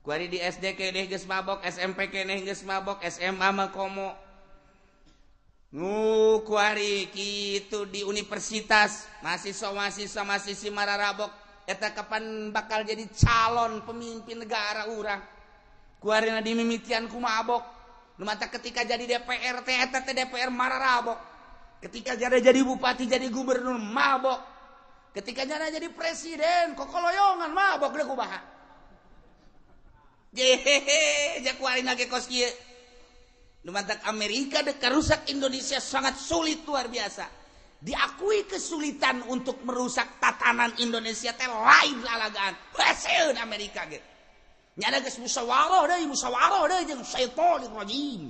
kuari di SD keneh geus mabok, SMP keneh geus mabok, SMA mah komo. Kuari kitu di universitas mahasiswa mararabok eta kapan bakal jadi calon pemimpin negara urang. Kuarina dimimitian ku mabok. Nu mata ketika jadi DPR teh eta teh DPR mararabok. Ketika jadi bupati jadi gubernur mabok. Ketika jadi presiden kokoloyongan mabok deuk kumaha. Jehehe, jakuarina ge kos kieu. Nu mantak Amerika dek karusak Indonesia sangat sulit luar biasa. Diakui kesulitan untuk merusak tatanan Indonesia teh lain lalagaan. Hasil Amerika ge. Nyana geus musyawarah deui jeung syaitonir rajim.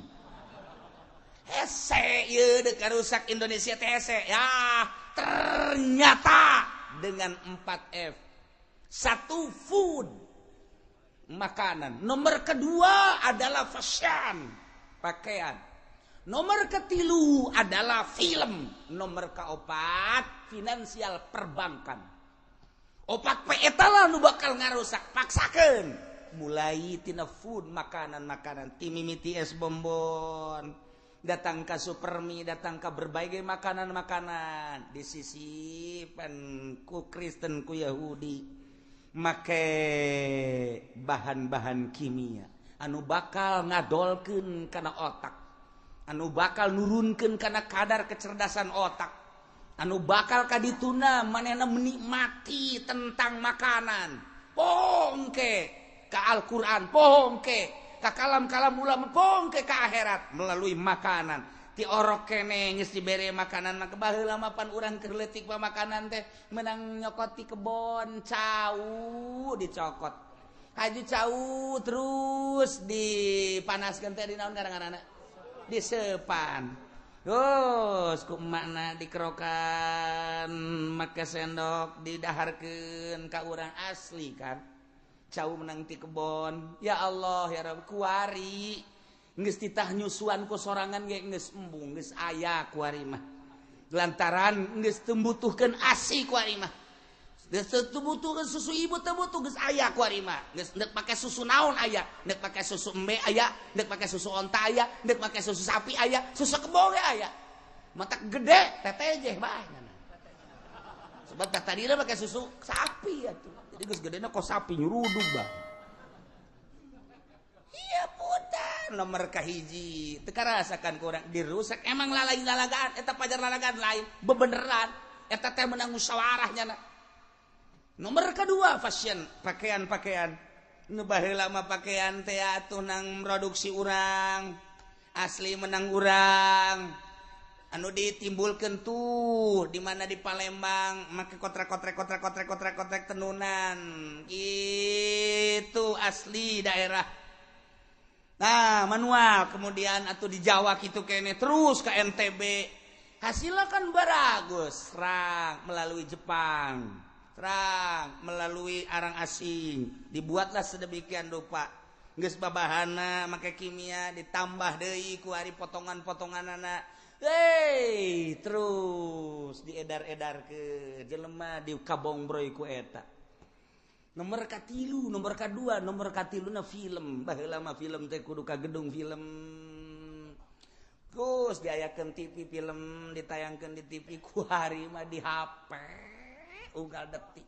Hese ieu dek karusak Indonesia teh hese. Ya, ternyata dengan 4F. 1 food. Makanan. Nomor kedua adalah fashion, pakaian. Nomor ketilu adalah film. Nomor keempat finansial perbankan. Opat pe eta lah nu bakal ngarusak, paksakeun. Mulai tina food makanan-makanan, ti mimiti es bonbon, datang ke Supermi, datang ke berbagai makanan-makanan disisipan ku Kristen ku Yahudi. Make bahan-bahan kimia anu bakal ngadolkeun kana otak, anu bakal nurunkeun kana kadar kecerdasan otak, anu bakal kadituna manehna menikmati tentang makanan. Pongke ka Al-Qur'an, pongke ka kalam-kalam ulama, pongke ka akhirat melalui makanan. Ti orok kene geus dibere makanan mah baheula mah pan urang keur leutik makanan teh menang nyokot ti kebon cau dicokot. Haji cau terus dipanaskeun teh di naon ngaranna? Disepan. Terus ku emakna dikerokan make sendok didaharkeun ka urang asli kan. Cau menang ti kebon. Ya Allah ya Rabb kuari geus titah nyusuan ku sorangan ge geus embung geus aya kuari mah. Lantaran geus teu butuhkeun ASI kuari mah. Geus teu butuhkeun susu ibu teu butuh geus aya kuari mah. Geus neuk make susu naon aya, neuk make susu embe aya, neuk make susu onta aya, neuk make susu sapi aya, susu kebo ge aya. Matak gede tetejeh bae. Sebab tadina make susu sapi atuh. Jadi geus gedena kos sapi nyurudug bah. Iya putar nomor kahiji teka rasakan kurang dirusak emang lalain lalagaan eta pajar lalagaan lain bebeneran eta teh menang musyawarahnya na. Nomor kedua fashion pakaian nu baheula mah pakaian teh atuh nang produksi urang asli menang urang anu ditimbulkeun tuh di mana di Palembang make kotrek tenunan itu asli daerah. Nah manual kemudian atau di Jawa gitu kene terus ke NTB hasilnya kan bagus serang melalui Jepang serang melalui arang asing dibuatlah sedemikian rupa geus babahana make kimia ditambah deui ku ari potongan-potongan anak terus diedar-edar ke jelema di kabongbroy ku eta. Nomor katilu, nomor kedua, nomor katiluna film. Baheula mah film teh kudu ka gedung film. Terus diayakeun TV film, ditayangkeun di TV ku hari mah di HP. Unggal detik.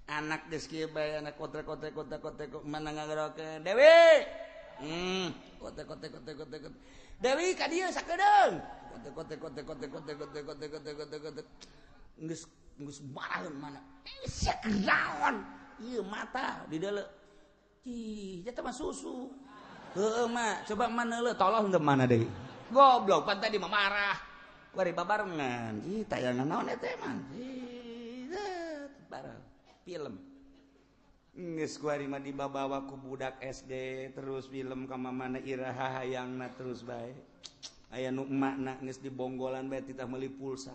Anak geus kieu bae anak kotek mana ngagerokeun. Dewi. Kotek. Dewi ka dieu sakedeung. Kotek. Geus maraheun mana. Sia kenaon. Iya mata di dalam jatuh mah susu mak coba mana le tolong ke mana deh goblok pan tadi mah marah wari babarengan tayangan naon eta emang bareng film geus kuari mah dibawa ku budak SD terus film ka mamana iraha hayangna terus bae aya nu emakna geus dibonggolan bae titah meuli pulsa.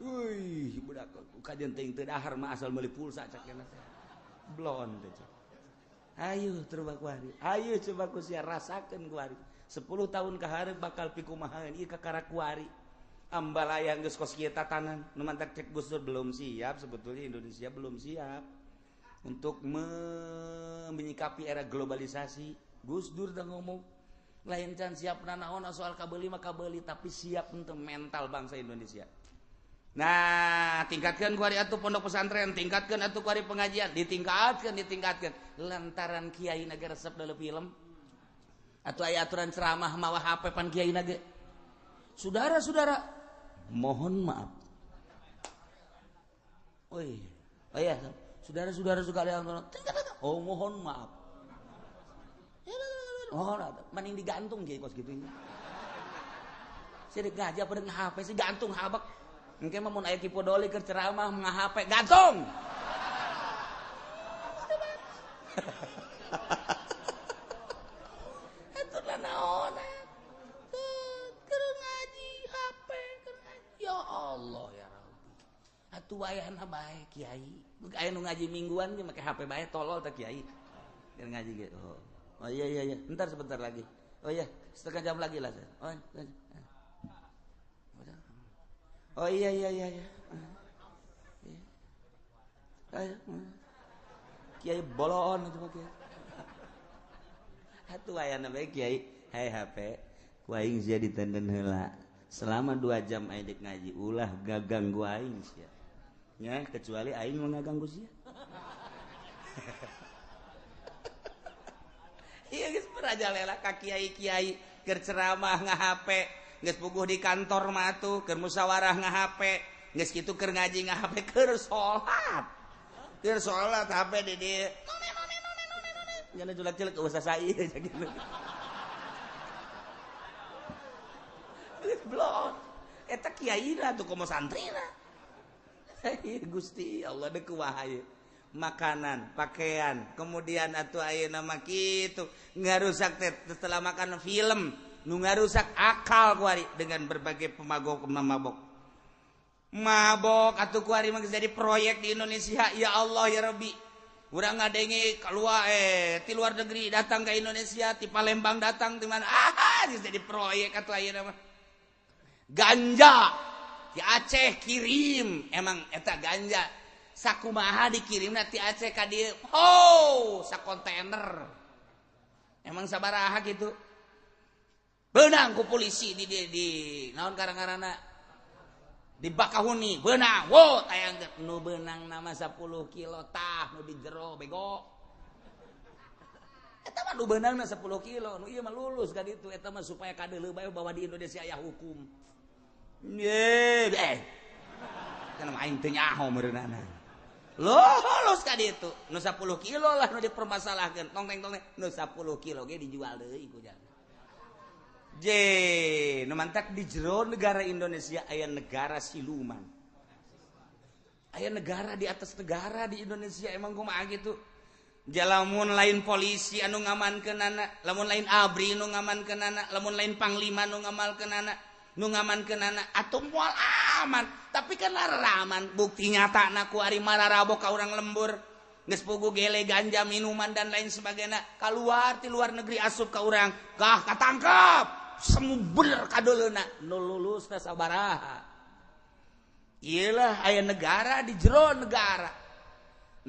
Budak kajian ting teu dahar mah asal meuli pulsa cak kana teh. Blon teh. Ayo coba kuari. Ayo coba ku sia rasakeun kuari. 10 tahun ka hareup bakal pikumahaeun ieu kakara kuari. Ambalaya geus kos kieu tatanan. Nu mantak cek Gus Dur belum siap sebetulnya Indonesia belum siap. untuk menyikapi era globalisasi. Gus Dur dah ngomong lain can siap naon soal kabeli mah kabeli, tapi siap untuk mental bangsa Indonesia. Nah, tingkatkan ku ari atuh pondok pesantren, tingkatkan atuh ku ari pengajian, ditingkatkan. Lantaran kiai na resep dalam film. Atuh aya aturan ceramah mawa HP pan kiai na ge. Saudara-saudara, mohon maaf. Oi, ya, saudara-saudara sekalian, oh mohon maaf. Oh, mending digantung kiai kos gitu. Saya gajah pada nge-HP sih gantung habak. Mungkin mau aya kipodoli keur ceramah nge-HP gantung. Itu lah naon. Keur ngaji HP, keur ngaji. Ya Allah ya Rabbi. Atuh wayahna bae kiai. Aya nu ngaji mingguan ge make HP bae tolol teh kiai. Keur ngaji ge. Oh iya. Bentar sebentar lagi. Oh iya, setengah jam lagi lah. Oh iya. Kiai bolon itu Kiai. Atuh ayana bae Kiai, hai HP, ku aing sia ditenden heula. Selama 2 jam aing dek ngaji, ulah gaganggu aing sia. Ya, kecuali aing mau ngaganggu sia. Iya geus merajalela ka kiai-kiai keur ceramah nga-HP. Geus puguh di kantor mah atuh keur musyawarah nga-HP, geus kitu keur ngaji nga-HP, keur salat. Keur salat HP di dieu. Jangan julak-julak ke usah sai gitu. Blok. Eta kiaina tuh komo santrina. Gusti Allah deuk wahaya. Makanan, pakaian, kemudian atuh ayeuna mah kitu ngarusak teh setelah makan film. Nu ngarusak akal kuari dengan berbagai mabok. Mabok atuh kuari mah jadi proyek di Indonesia. Ya Allah ya Rabbi. Urang ngadenge keluar ti luar negeri datang ke Indonesia, ti Palembang datang di mana? Jadi proyek atuh ayeuna mah. Ganja ti Aceh kirim, emang eta ganja. Sakumaha dikirimna ti Aceh ka dieu. Sakontainer. Emang sabaraha gitu. Beunang ku polisi di naon karang-karana di Bakahuni beunang tayang nu beunang nama 10 kilo tah nu di jero bego eta mah nu beunangna 10 kilo nu ieu mah lulus ka ditu eta mah supaya kadeuleu bae bahwa di Indonesia aya hukum ye kana aing teu nyaho meureunana lulus ka ditu nu 10 kilo lah nu dipermasalahkeun tong-teng nu 10 kilo ge dijual deui ku jangan nu mantak di jero negara Indonesia aya negara siluman. Aya negara di atas negara di Indonesia emang kumaha gitu. Jalamun lain polisi anu ngamankeunana, lamun lain abri nu ngamankeunana, lamun lain panglima nu ngamankeunana, atuh moal aman. Tapi kan laraman bukti nyatana ku ari mararabok ka urang lembur. Geus puguh gele ganja minuman dan lain sebagainya kaluar ti luar negeri asup ka urang, kah katangkep. Semu bener kadoleuna nu lulusna sabaraha. Iyalah aya negara di jero negara.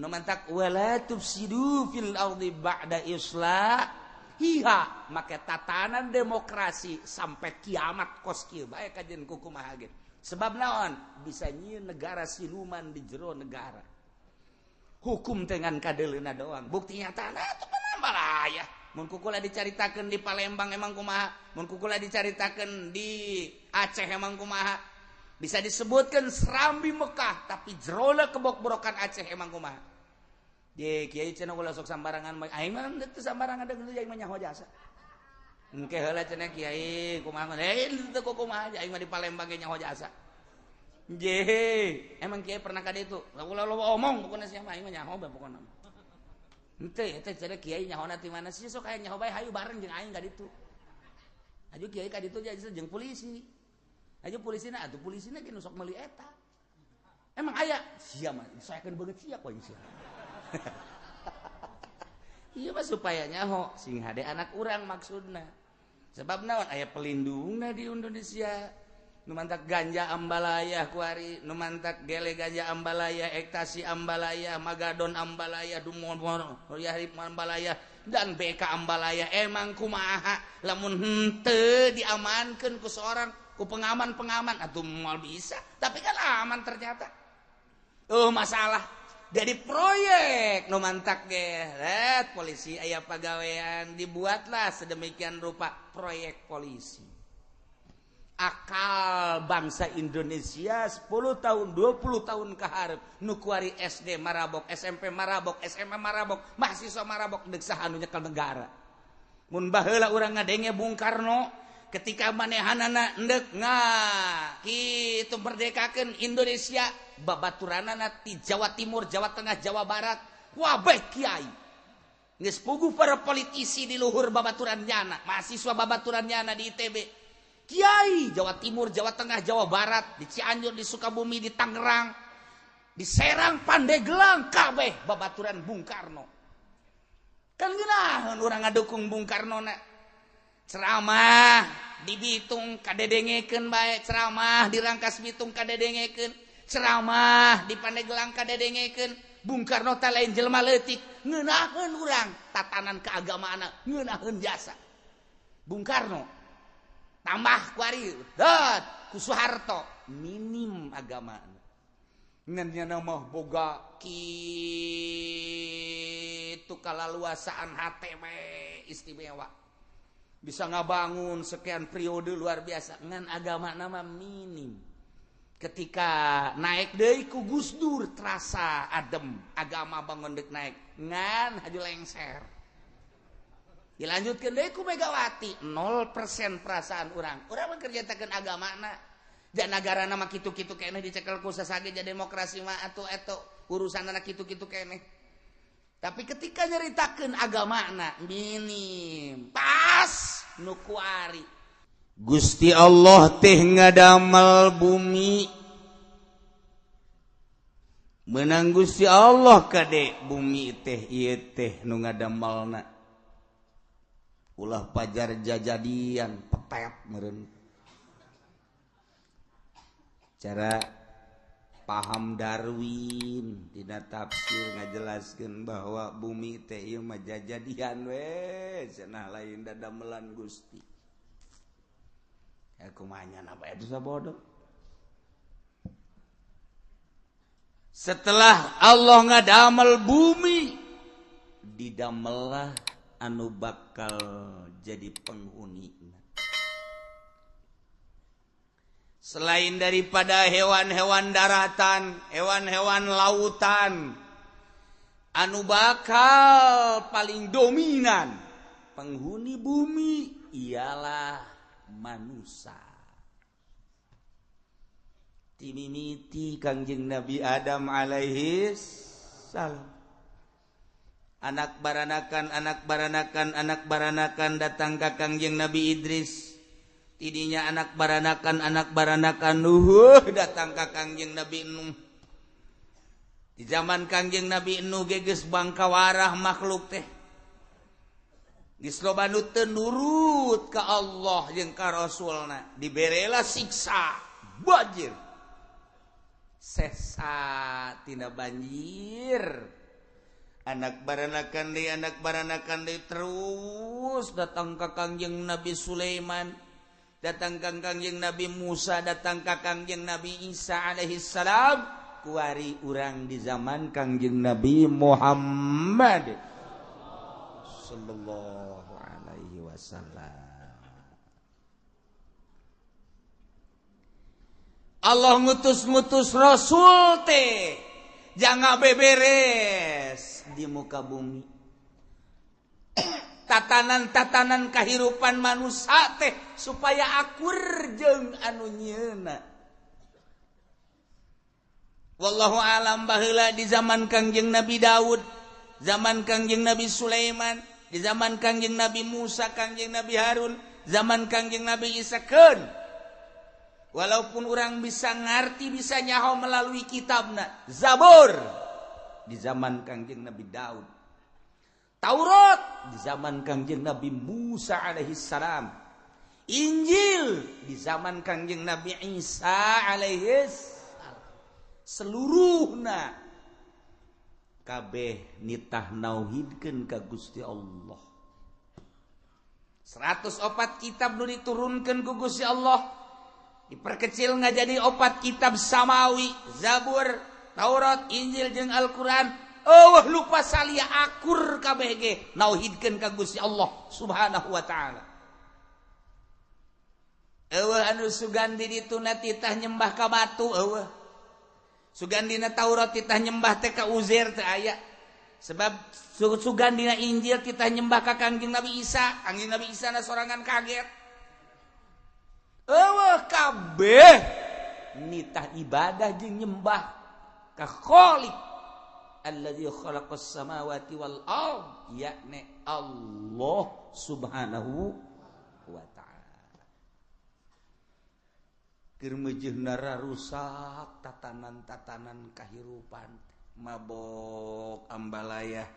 Nu mantak wala tufsidu fil ardi ba'da islahiha, make tatanan demokrasi sampai kiamat kos kieu bae kajen kukumaha ge. Sebab naon? Bisa nyieun negara siluman di jero negara. Hukum dengan kadeuleuna doang. Bukti nyatana atuh panambalaya. Mun kukula dicaritakeun di Palembang emang kumaha, mun kukula dicaritakeun di Aceh emang kumaha. Bisa disebutkan Serambi Mekah, tapi jerona kebok-borokan Aceh emang kumaha. Ye kiai cenah ulah sok sambarangan mah aing mah teu sambarangan deung aing mah nyaho jasa. Engke heula cenah kiai kumaha teu kumaha aing mah di Palembang ge nyaho jasa. Je, emang kiai pernah ka ditu. Ulah omong pokona sia mah aing mah nyaho bae pokona. Henteu eta cenah kiai nyahona ti mana sih sok aya nyaho bae hayu bareng jeung aing ka ditu. Aju kiai ka ditu jeung polisi. Aju polisina atuh polisina ge nu sok meuli eta. Emang aya sia mah sayakeun beungeut sia poe sia. Iya mah supaya nyaho sing hade anak urang maksudna. Sebab naon aya pelindungna di Indonesia. numantak ganja ambalaya kuari, numantak gele ganja ambalaya, ektasi ambalaya, magadon ambalaya, dumor yarip ambalaya, dan BK ambalaya. Emang kumaha lamun henteu diamankeun ku seorang, ku pengaman atuh moal bisa, tapi kan aman ternyata. Masalah jadi proyek numantak ge, polisi aya pagawean, dibuatlah sedemikian rupa proyek polisi. Akal bangsa Indonesia 10 tahun 20 tahun ke hareup nu kuari SD marabok, SMP marabok, SMA marabok, mahasiswa marabok deuk saha nu nyekel negara. Mun baheula urang ngadenge Bung Karno ketika manehanana endek kitu merdekakeun Indonesia, babaturanana ti Jawa Timur, Jawa Tengah, Jawa Barat, wabeh kiai. Geus puguh para politisi di luhur babaturannyana, mahasiswa babaturannyana di ITB. Kiai Jawa Timur, Jawa Tengah, Jawa Barat, di Cianjur, di Sukabumi, di Tangerang, di Serang, Pandeglang, kabeh babaturan Bung Karno. Kan geunaheun urang ngadukung Bung Karno na. Ceramah di Bitung kadedengekeun bae, ceramah di Rangkas Bitung kadedengekeun, ceramah di Pandeglang kadedengekeun. Bung Karno teh lain jelema leutik, ngeunaheun urang tatanan keagamaana, ngeunaheun jasa. Bung Karno tambah kuari ku Soeharto minim agama ngan mah boga kitu kalaluasaan hate istimewa bisa ngabangun sekian periode luar biasa ngan agama nama minim. Ketika naik deui ku Gus Dur terasa adem, agama bangun deuk naik ngan haju lengser. Dilanjutkan deui ku Megawati 0% perasaan urang kerjatakeun agamana dan negara nama kitu-kitu keneh dicekel ku sasage jadi demokrasi mah atuh eto urusanna kitu-kitu keneh. Tapi ketika nyaritakeun agamana minim pas nu kuari Gusti Allah teh ngadamel bumi meunang Gusti Allah kade bumi teh ieu teh nu ngadamelna ulah pajar jajadian petet meureun. Cara paham Darwin dina tafsir ngajelaskeun bahwa bumi teh ieu mah jajadian we cenah lain dadamelan Gusti. Ya kumaha nyana bae dosa bodoh. Setelah Allah ngadamel bumi didamelah anu bakal jadi penghunina. Selain daripada hewan-hewan daratan, hewan-hewan lautan, anu bakal paling dominan penghuni bumi ialah manusia. Timimiti Kangjeng Nabi Adam alaihi salam. Anak baranakan datang ka Kangjeng Nabi Idris. Tidinya anak baranakan Nuh datang ka Kangjeng Nabi Nuh. Di zaman Kangjeng Nabi Nuh geus bangkawarah makhluk teh. Geus loba nu teu nurut ka Allah jeung ka Rasulna, diberela siksa banjir. Sesa tina banjir. Anak baranakan deui terus datang ka Kangjeng Nabi Sulaiman, datang ka Kangjeng Nabi Musa, datang ka Kangjeng Nabi Isa alaihi salam, kuari urang di zaman Kangjeng Nabi Muhammad sallallahu alaihi wasallam. Allah ngutus Rasul teh jangan beberes di muka bumi. Tatanan-tatanan kahirupan manusia teh supaya akur jeung anu nyieuna. Wallahu alam baheula di zaman Kangjeng Nabi Daud, zaman Kangjeng Nabi Sulaiman, di zaman Kangjeng Nabi Musa, Kangjeng Nabi Harun, zaman Kangjeng Nabi Isa keun. Walaupun orang bisa ngerti, bisa nyaho melalui kitabna Zabur di zaman Kangjeng Nabi Daud, Taurat di zaman Kangjeng Nabi Musa alaihi salam, Injil di zaman Kangjeng Nabi Isa alaihis seluruhna kabeh nitah nauhidkeun ka Gusti Allah. 104 kitab nu diturunkeun ku Gusti Allah diperkecil ngajadi 4 kitab samawi, Zabur, Taurat, Injil jeung Al-Qur'an. Lupa salia akur kabeh ge nauhidkeun ka Gusti Allah Subhanahu wa taala. Anu sugandi dituna titah nyembah ka batu eueuh. Sugandina Taurat titah nyembah teh ka Uzair teu aya. Sebab sugandina Injil titah nyembah ka Kangjeng Nabi Isa. Kangjeng Nabi Isa na sorangan kaget. Kabeh nitah ibadah jeung nyembah ka Khaliq alladzi khalaqas samawati wal ard, yakni Allah Subhanahu wa ta'ala. Kirmejehna rusak tatanan-tatanan kahirupan, mabok ambalaya,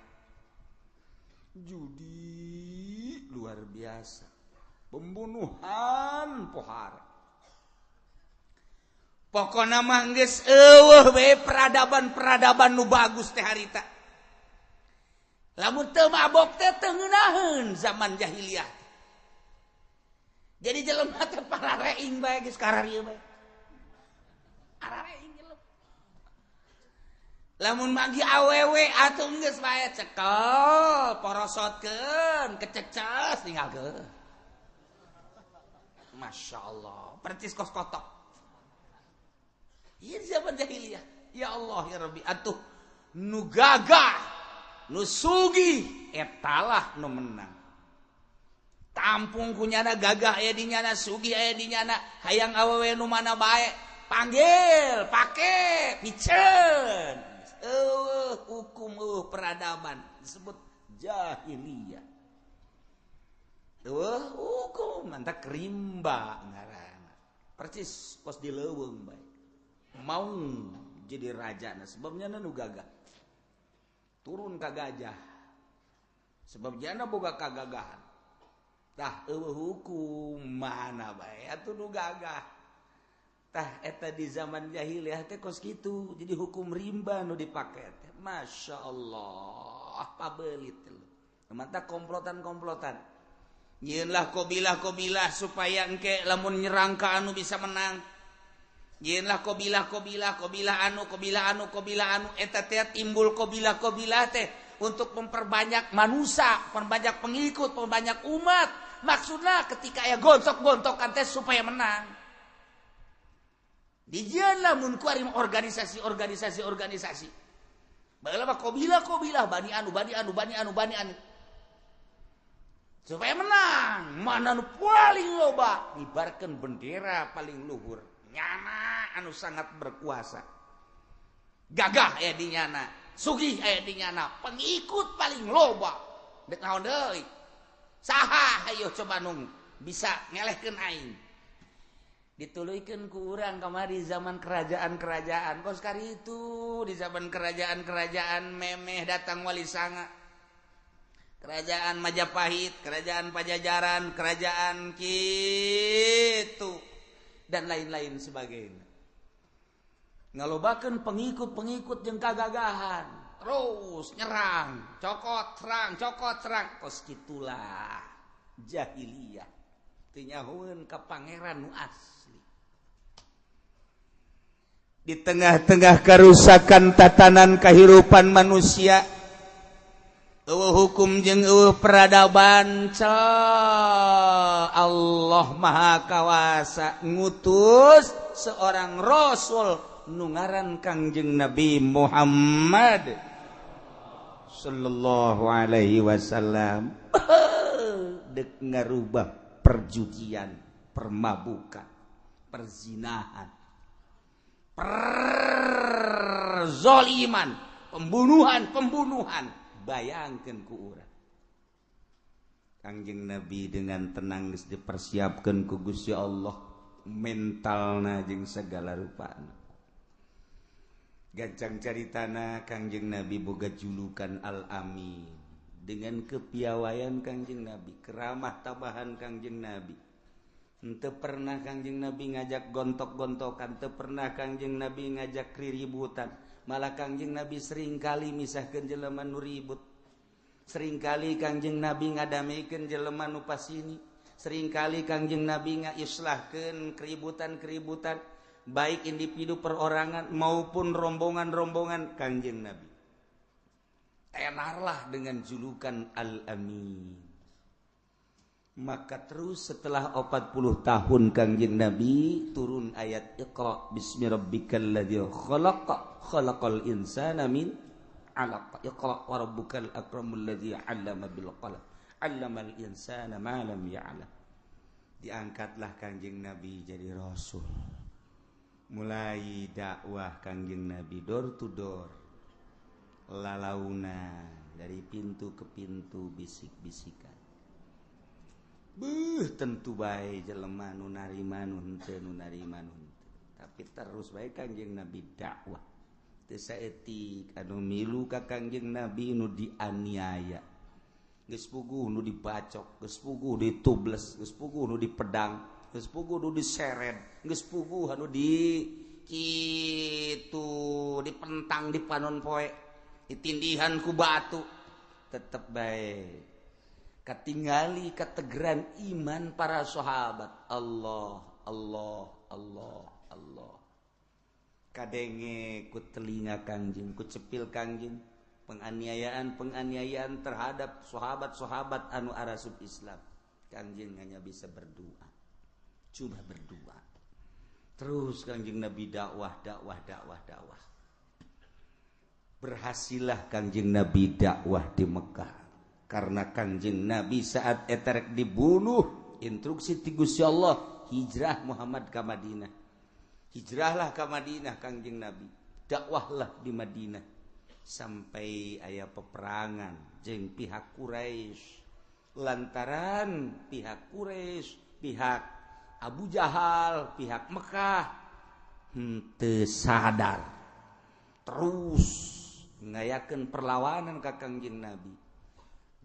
judi luar biasa, pembunuhan pohara. Pokona mah geus eueuh bae peradaban-peradaban nu bagus teh harita. Lamun teu mabok teh teu ngeunaheun zaman jahiliyah. Jadi jelema teh parareing bae geus kararieu bae. Arareing jelema. Lamun magi awewe atuh geus bae cekel, porosotkeun, kececas tinggalkeun. Masyaallah, percis kos kotok. Ieu di zaman jahiliyah. Ya Allah ya Rabbi, atuh nu gagah, nu sugih etalah nu menang. Tampung kunyana gagah aya di nyana, sugih aya di nyana, hayang awewe nu mana bae panggil, pake, piceun. Hukum peradaban disebut jahiliyah. Hukum mantap rimba ngaranna. Percis pos di leuweung bae. Mau jadi raja, nah sebabnya nu gagah. Turun ka gajah. Sebab jana boga kagagahan. Tah hukum mana bae atuh nu gagah. Tah eta di zaman jahiliyah teh kos kitu. Jadi hukum rimba nu dipake teh. Masyaallah, pabeulit teh. Mata komplotan-komplotan. Nyeunlah kobilah-kobilah supaya engke lamun nyerang ka anu bisa menang. Nyeunlah kobilah-kobilah anu eta teh timbul kobilah-kobilah teh untuk memperbanyak manusia, memperbanyak pengikut, memperbanyak umat. Maksudnya ketika aya gontok-gontokan teh supaya menang. Dijieun lamun kuarim organisasi. Baheula mah kobilah, bani anu. Supaya menang, mana nu paling loba, ngibarkeun bendera paling luhur. Nyana anu sangat berkuasa. Gagah aya di nyana, sugih aya di nyana, pengikut paling loba. Dek naon deui? Saha hayo coba nung bisa ngelehkeun aing. Dituluykeun ku urang kamari zaman kerajaan-kerajaan. Kos kari itu di zaman kerajaan-kerajaan memeh datang wali sanga. Kerajaan Majapahit, kerajaan Pajajaran, kerajaan kitu dan lain-lain sebagainya. Ngalobakeun pengikut-pengikut jeung kagagahan. Terus nyerang, cokot serang, kos kitulah jahiliyah. Teu nyahoeun ka pangeran nu asli. Di tengah-tengah kerusakan tatanan kehidupan manusia, hukum jeung peradaban, Allah Maha Kawasa ngutus seorang rasul nu ngaran Kangjeng Nabi Muhammad sallallahu alaihi wasallam. Dek ngarubah perjudian, permabukan, perzinahan, perzoliman, pembunuhan. Bayangkeun ku urang. Kangjeng Nabi dengan tenang geus dipersiapkeun ku Gusti Allah mentalna jeung segala rupana. Gancang caritana Kangjeng Nabi boga julukan Al-Amin. Dengan kepiawaian Kangjeng Nabi, keramah tabahan Kangjeng Nabi, Henteu pernah Kangjeng Nabi ngajak gontok-gontokan, teu pernah Kangjeng Nabi ngajak riributan. Malah Kangjeng Nabi seringkali misahkeun jelema nu ribut. Seringkali Kangjeng Nabi ngadamekeun jelema nu pasini. Seringkali Kangjeng Nabi ngaislahkeun keributan-keributan baik individu perorangan maupun rombongan-rombongan Kangjeng Nabi. Tenarlah dengan julukan Al-Amin. Maka terus setelah 40 tahun Kangjeng Nabi turun ayat Iqra bismi rabbikal ladzi khalaq khalaqal insana min 'alaq Iqra wa rabbukal akramul ladzi 'allama bil qalam 'allamal insana ma lam ya'lam. Diangkatlah Kangjeng Nabi jadi rasul. Mulai dakwah Kangjeng Nabi door to door. Lalauna dari pintu ke pintu bisik-bisikan. Tentu baik jelema nu narima nu henteu nu narima nu henteu. Tapi terus bae Kangjeng Nabi dakwah. Teu saeutik anu milu ka Kangjeng Nabi nu dianiaya. Geus puguh nu dibacok, geus puguh ditubles, geus puguh nu dipedang, geus puguh nu diseret, geus puguh anu di kitu dipentang di panon poe, ditindihan ku batu. Tetep bae katingali kategeran iman para sahabat. Allah kadenge ku telinga Kangjeng, ku cepil Kangjeng penganiayaan terhadap sahabat-sahabat anu arasub Islam. Kangjeng hanya bisa berdoa, cuma berdoa terus. Kangjeng Nabi dakwah. Berhasillah Kangjeng Nabi dakwah di Mekah. Karena Kangjeng Nabi saat eterek dibunuh, instruksi ti Gusti Allah hijrah Muhammad ka Madinah. Hijrahlah ka Madinah Kangjeng Nabi, dakwahlah di Madinah sampai aya peperangan jeung pihak Quraisy. Lantaran pihak Quraisy, pihak Abu Jahal, pihak Mekah henteu sadar, terus ngayakeun perlawanan ka Kangjeng Nabi.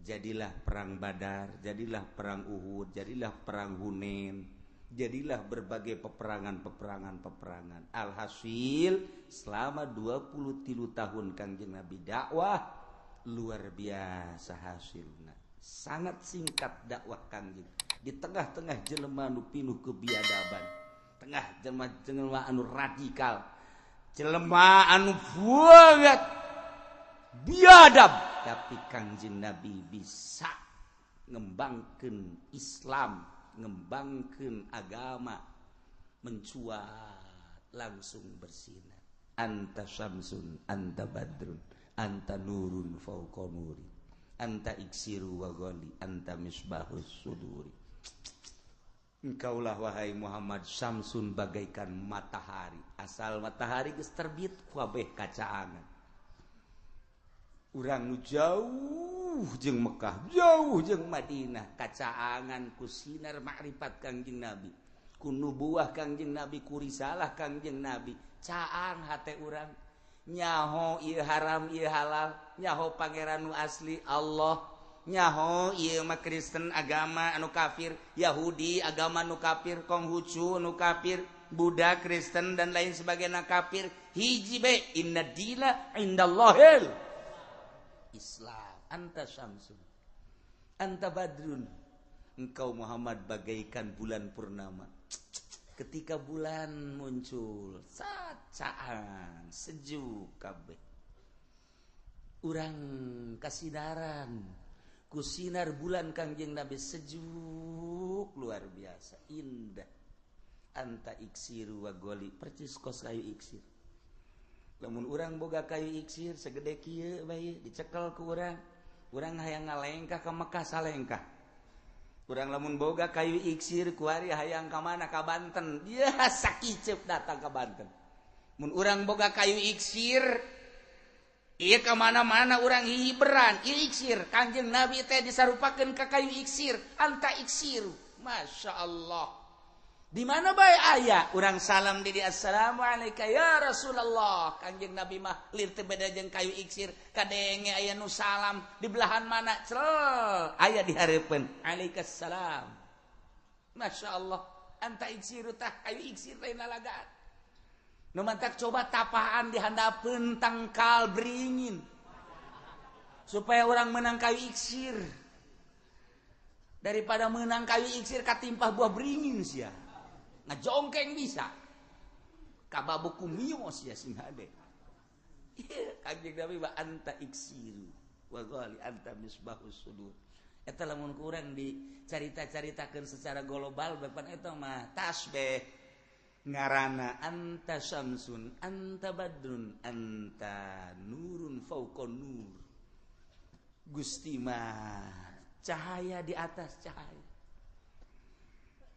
Jadilah perang Badar, jadilah perang Uhud, jadilah perang Hunain, jadilah berbagai peperangan. Alhasil selama 23 tahun Kangjeng Nabi dakwah, luar biasa hasilna. Sangat singkat dakwah Kangjeng. Di tengah-tengah jelema anu pinuh kebiadaban, tengah jelema anu radikal, jelema anu banget biadab, tapi Kangjeng Nabi bisa ngembangkeun Islam, ngembangkeun agama, mencuat langsung bersinar. Anta syamsun, anta badrun, anta nurun fauqa nuri, anta iksiru wa ghali, anta misbahus suduri. Engkaulah wahai Muhammad syamsun bagaikan matahari. Asal matahari geus terbit kabeh kacaangan. Urang nu jauh jeung Mekah, jauh jeung Madinah, kacaangan ku sinar makrifat Kangjeng Nabi, ku nubuwah Kangjeng Nabi, ku risalah Kangjeng Nabi. Caang hate urang nyaho ieu haram ieu halal, nyaho pangeran nu asli Allah, nyaho ieu mah Kristen agama anu kafir, Yahudi agama anu kafir, Konghucu anu kafir, Buddha, Kristen dan lain sebagainya kafir. Hiji be inna dina indallahil Islam. Anta syamsun, anta badrun. Engkau Muhammad bagaikan bulan purnama. Ketika bulan muncul, sacaan sejuk kabeh. Urang kasidaran ku sinar bulan Kangjeng Nabi, sejuk luar biasa, indah. Anta iksiru wa goli, percis kos kayu iksir. Lamun urang boga kayu iksir segede kieu bae dicekel ku urang hayang ngalengkah ka Mekah salengkah. Urang lamun boga kayu iksir ku ari hayang ka mana, ka Banten, dia sakicep datang ka Banten. Mun urang boga kayu iksir ieu ka mana-mana urang hiberan, ieu iksir Kangjeng Nabi teh disarupakeun ka kayu iksir, anta iksiru. Masya Allah. Di mana bae aya urang salam di assalamualaikum ya Rasulullah. Kangjeng Nabi mah lir teu beda jeung kayu iksir, kadenge aya nu salam di belahan mana, aya di hareupeun alaikassalam. Masya Allah. anta iksiru tah kayu iksir lain lalagaan. Nu mantak coba tapaan dihandapeun tangkal beringin. Supaya orang menang kayu iksir. Daripada menang kayu iksir katimpah buah beringin sia. Ngajongkeng bisa. Kababuku mios ya sing hade. Kanjeng Nabi wa anta iksiru wa ghali anta misbahus sudur. Eta lamun kurang dicarita-caritakeun secara global bapan eta mah tasbih ngaranna anta syamsun anta badrun anta nurun fauqa nur. Gusti mah cahaya di atas cahaya.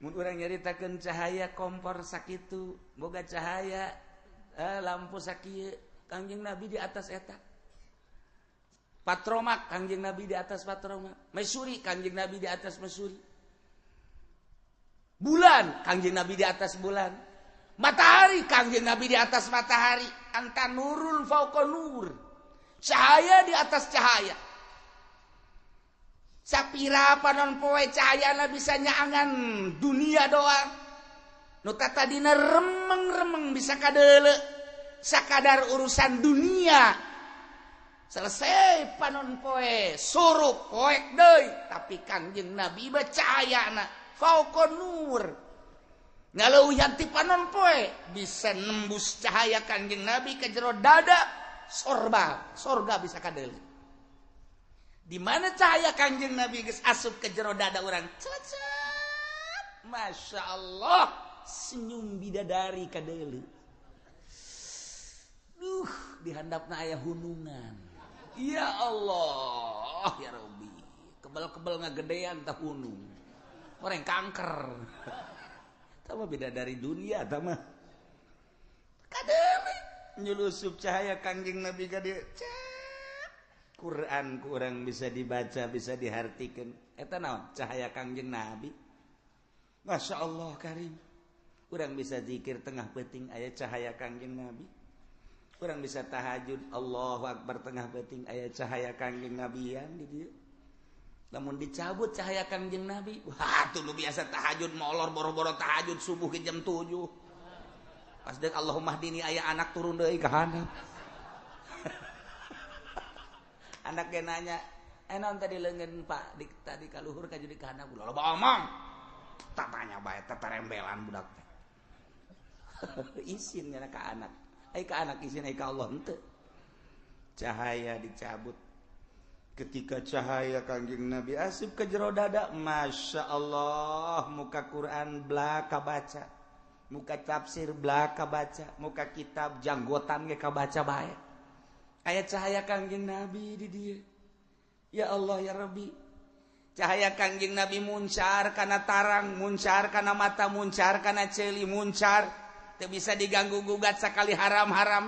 Mun urang nyaritakeun cahaya kompor sakitu boga cahaya lampu sakieu Kangjeng Nabi di atas eta. Patromak Kangjeng Nabi di atas patromak. Mesuri Kangjeng Nabi di atas mesuri. Bulan Kangjeng Nabi di atas bulan. Matahari Kangjeng Nabi di atas matahari. Anta nurul fauqa nur. Cahaya di atas cahaya. Sapira panon poe cahayana bisa nyaangan dunia doang. Nu tadina remeng-remeng bisa kadeule sakadar urusan dunia. Selesai panon poe surup poek deui tapi Kangjeng Nabi bacayana fauqa nur. Ngaleuwihan ti panon poe bisa nembus cahaya Kangjeng Nabi ke jero dada sorga bisa kadeuli. Di mana cahaya Kangjeng Nabi geus asup ke jero dada urang? Cecep. Masya Allah senyum bidadari kadeuli. Di handapna aya hunungan. Ya Allah, ya Rabbi. Kebal-kebal ngagedean tah hunung. Orang kanker. Tama beda dari dunia tama. Kadeui nyulusup cahaya Kangjeng Nabi ka dieu. Quran kurang bisa dibaca, bisa dihartikeun. Eta naon? Cahaya Kangjeng Nabi. Masya Allah karim. Urang bisa zikir tengah peuting aya cahaya Kangjeng Nabi. Kurang bisa tahajud Allahu Akbar tengah peuting aya cahaya Kangjeng Nabian di dieu. Lamun dicabut cahaya Kangjeng Nabi, wah tuh nu biasa tahajud molor boro-boro tahajud subuh ke jam 7. Pas deuk Allahumma hdini aya anak turun deui ka handap. Anak ge nanya, "Naon tadi leungeun Pak? Tadi ka luhur ka jadi ka handap." Loba omong. Tatanya bae teterembelan budak teh. Isin nya ka anak. Ka anak isin ka Allah henteu. Cahaya dicabut. Ketika cahaya Kangjeng Nabi asup ke jero dada, Masya Allah, muka Quran belaka baca, muka tafsir belaka baca, muka kitab janggotan ge kabaca bae. Aya cahaya Kangjeng Nabi di dieu. Ya Allah ya Rabbi. Cahaya Kangjeng Nabi muncar kana tarang, muncar kana mata, muncar kana ceuli, muncar teu bisa diganggu gugat sakali haram-haram,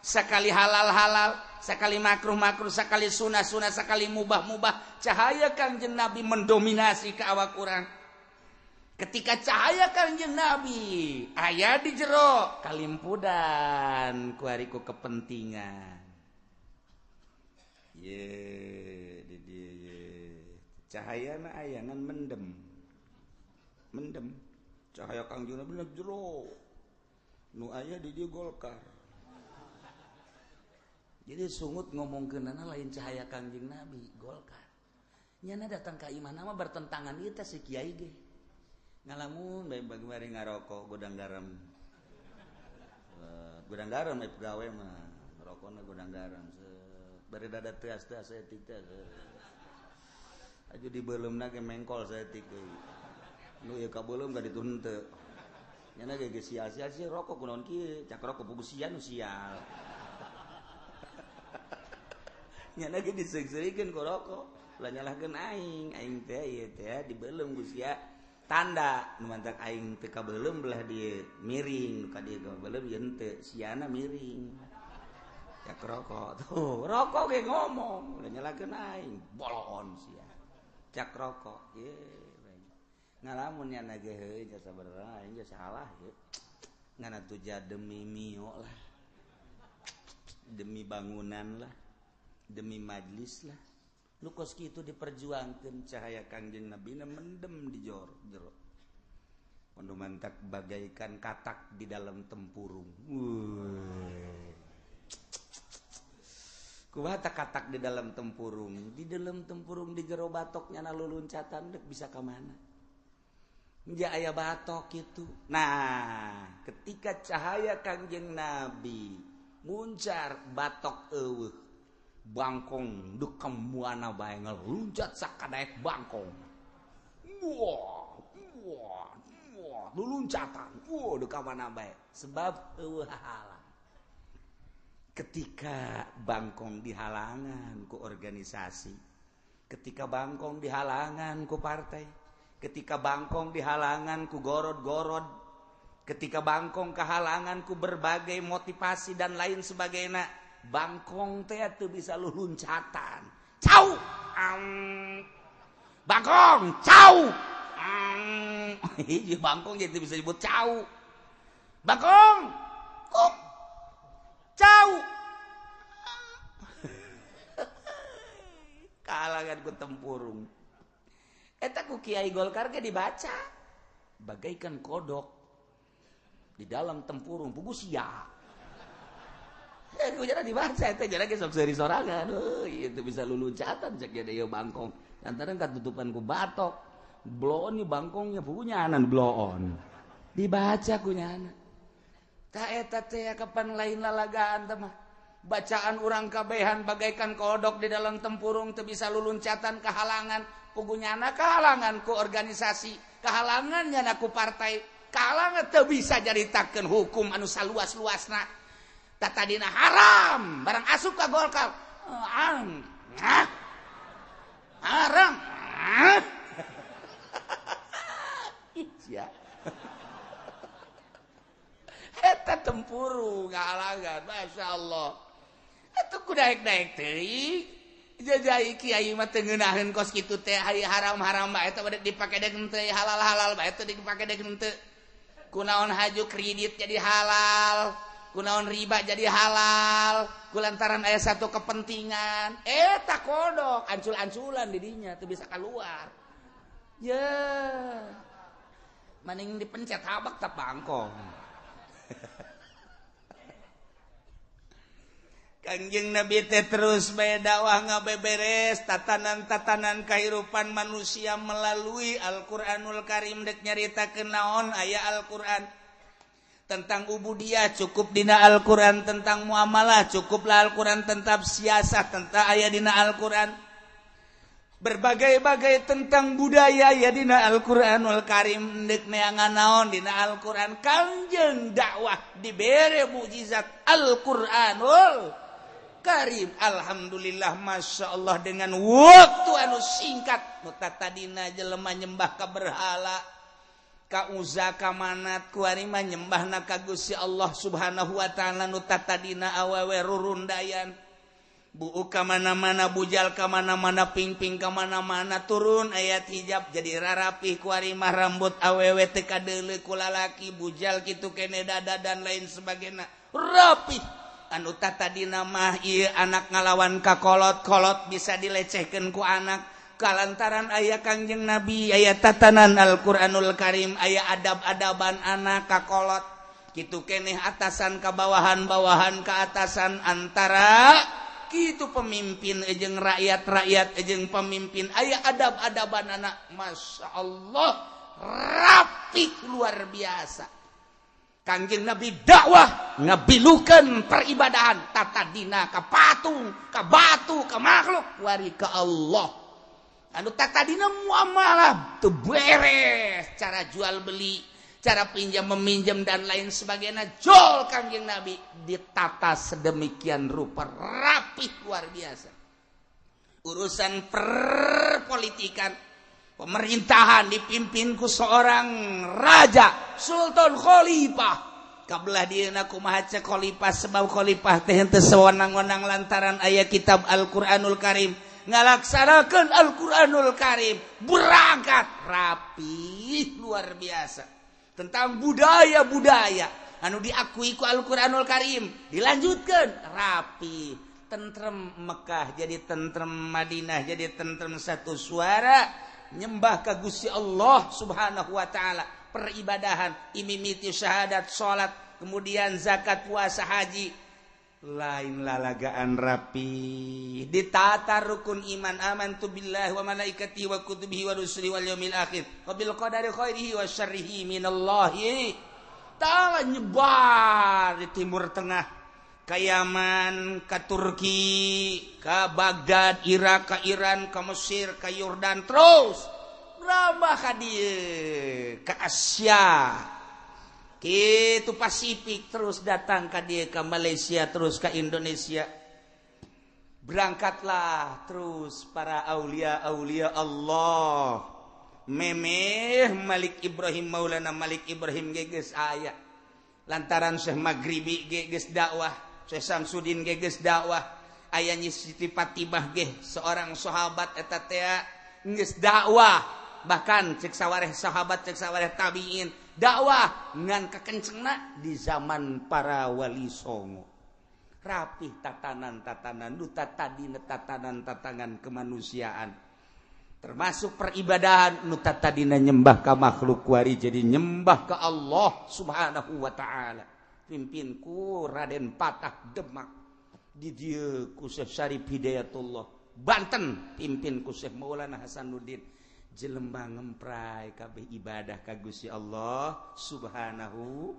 sakali halal-halal, sakali makruh-makruh, sakali sunah-sunah, sakali mubah-mubah. Cahaya Kangjeng Nabi mendominasi ke awak urang. Ketika cahaya Kangjeng Nabi aya di jero kalimpudan ku ari ku kepentingan. Di dieu cahayana aya ngan mendem. Cahaya Kangjeng Nabi na jero. Nu aya di dieu Golkar. Jadi sungut ngomongkeunana lain cahaya Kangjeng Nabi Golkar. Nyana datang ka imah mah bertentangan ieu teh si kiai ge. Ngalamun bae bagi ngarokok godang garam. Godang garam aya pegawe mah ngarokona godang garam. Bari dada teas-teas saeutik teh. Aju dibeulumna ge mengkol saeutik deui. Nu ieu kabeulum ka ditu henteu. Nyana ge sial-sial sih rokok kunaon kieu, cak rokok pugusian nu sial. Nyana ge diseug-seugikeun ku rokok, lah nyalahkeun aing teh ieu teh dibeulem Gusti ya. Tanda nu mantak aing teu kabeulem belah dieu miring, nu ka dieu kabeulem ieu henteu, siana miring. Cak rokok tuh, rokok ge ngomong, lah nyalahkeun aing, bolon sia. Cak rokok, ye. Ngalamun nyana ge heuh nya sabaraha aing ge salah ye. Ngana tuja demi mio lah. Demi bangunan lah. Demi majlis lah. Nu kos kitu diperjuangkeun cahaya Kangjeng Nabi na mendem di jero. Mantak bagaikan katak di dalam tempurung. Kumaha katak di dalam tempurung? Di dalam tempurung di jero batoknya na luluncatan dek bisa ka mana? Menja aya batok itu. Nah, ketika cahaya Kangjeng Nabi muncar batok eueuh, bangkong duk kamuana bae ngeluncat sakadaek bangkong. Wah, luluncatan. Duk ka mana bae. Sebab eueuh hahalang. Ketika bangkong dihalangan ku organisasi, ketika bangkong dihalangan ku partai, ketika bangkong dihalangan ku gorod-gorod, ketika bangkong kehalangan ku berbagai motivasi dan lain sebagainya, bangkong teh teu bisa luluncatan. Cau! Bangkong! Cau! Hiji bangkong jadi bisa disebut cau. Bangkong! Kok! Cau! Kahalangan ku tempurung. Eta ku Kiai Golkar ge dibaca bagaikan kodok di dalam tempurung pugu sia. Ku jana dibaca eta jana ge sok seuri sorangan. Ieu teu bisa luluncatan cek ge ieu bangkong. Lantaran katutupan ku batok. Bloon nih bangkongnya pugu nyanan bloon. Dibaca ku nyana. Ta eta teh kapan lain lalagaan teh mah. Bacaan urang kabehan bagaikan kodok di dalam tempurung teu bisa luluncatan kehalangan. Pugunyana kehalangan ku organisasi, kehalangan nyana ku partai, kehalangan teu bisa jaritakeun hukum anu saluas-luasna. Tatadina haram, barang asup ka Golkar. Haram. Sia. Eta tempurung ngahalangan, Masya Allah. Eta ku daek-daek teuing. Jajai kiai mah teu ngeunaheun kos kitu teh haram-haram bae eta bade dipake dek teu halal-halal bae eta dipake dek teu. Kunaon haju kredit jadi halal, kunaon riba jadi halal, kulantaran aya satu kepentingan. Eta kodok ancul-anculan di dinya teu bisa keluar. Maning dipencet habak teh bangkong. Kangjeng Nabi teh terus bae dakwah ngabeberes tatanan-tatanan kehidupan manusia melalui Al-Qur'anul Karim dek nyaritakeun naon aya Al-Qur'an tentang ubudiyah cukup dina Al-Qur'an, tentang muamalah cukuplah Al-Qur'an, tentang siasat tentang aya dina Al-Qur'an, berbagai-bagai tentang budaya ya dina Al-Qur'anul Karim dek neangan naon dina Al-Qur'an. Kangjeng dakwah dibere mukjizat Al-Qur'anul Karim. Alhamdulillah, Masya Allah, dengan waktu anu singkat mutatadina jelema nyembah ka berhala, ka uza, ka manat, kuarima nyembahna ka Gusti Allah Subhanahu wa taala nu tatadina awewe rurundayan. Buu ka mana-mana, bujal ka mana-mana, ping-ping ka mana-mana, turun ayat hijab jadi rarapih kuarima rambut awewe teu kadeuleu ku lalaki, bujal kitu kene dada dan lain sebagainya rapih. Anu tatadina mah ieu anak ngalawan ka kolot-kolot bisa dilecehkeun ku anak. Kalantaran aya Kangjeng Nabi, aya tatanan Al-Qur'anul Karim, aya adab-adaban anak ka kolot. Kitu keneh atasan ka bawahan, bawahan ka atasan, antara kitu pemimpin jeung rakyat-rakyat jeung pemimpin aya adab-adaban anak. Masya Allah, rapi luar biasa. Kangjeng Nabi dakwah ngabilukeun peribadahan tatadina ka patung, ka batu, ka makhluk, wari ka Allah. Anu tatadina muamalah teu beres, cara jual beli, cara pinjam meminjam dan lain sebagainya. Jol Kangjeng Nabi ditata sedemikian rupa rapih luar biasa. Urusan perpolitikan, pemerintahan dipimpin ku seorang raja, Sultan Khalifah. Kabelah dieuna kumaha cek khalifah, sebab khalifah teh henteu sewenang-wenang lantaran aya kitab Al-Qur'anul Karim, ngalaksanakeun Al-Qur'anul Karim, berangkat rapi luar biasa. Tentang budaya-budaya anu diakui ku Al-Qur'anul Karim dilanjutkeun rapi. Tentrem Mekah jadi tentrem Madinah, jadi tentrem satu suara nyembah ka Gusti Allah Subhanahu wa taala. peribadahan, imimiti syahadat, salat, kemudian zakat, puasa, haji, lain lalagaan rapi, ditata rukun iman, amantu billahi wa malaikatihi wa kutubihi wa rusulihi wal yaumil akhir wa bil qadari khairihi wa syarrihi minallahi. Tangan nyebar di timur tengah, ka Yaman, ka Turki, ka Baghdad, Irak, ka Iran, ka Mesir, ka Yordan, terus rambah ka dieu, ka Asia, kitu Pasifik, terus datang ka dieu, ka Malaysia, terus ka Indonesia. Berangkatlah terus para aulia-aulia Allah. Memeh Malik Ibrahim Maulana Malik Ibrahim geges aya. Lantaran Syekh Maghribi geges dakwah, Syekh Samsudin geges dakwah, aya Nyi Siti Fatimah ge seorang sahabat eta teh geus dakwah. Bahkan cek sawareh sahabat, cek sawareh tabiin dakwah ngan kakencengna di zaman para wali songo. Rapih tatanan-tatanan duta tadina tatanan-tatanan kemanusiaan. Termasuk peribadahan nu tadina nyembah ka makhluk wari jadi nyembah ka Allah Subhanahu wa taala. Pimpin ku Raden Patah Demak, di dieu ku Syekh Syarif Hidayatullah Banten, pimpin ku Syekh Maulana Hasanuddin. Jelema ngemprai kabeh ibadah ka Gusti Allah Subhanahu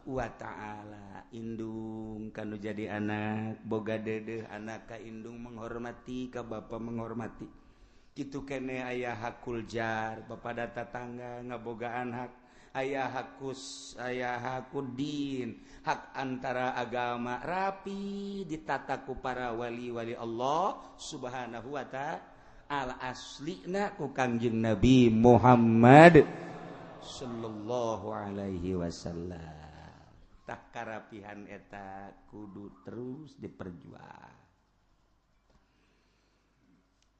wa taala. Indung kanu jadi anak boga dedeh, anak ka indung menghormati, ka bapa menghormati. Kitu kene aya hakul jar, bapada tetangga ngabogaan hak, aya hakus, aya hakudin, hak antara agama rapi ditata ku para wali-wali Allah Subhanahu wa ta'ala. Aslina ku Kangjeng Nabi Muhammad sallallahu alaihi wasallam. Tak karapihan eta kudu terus diperjuang.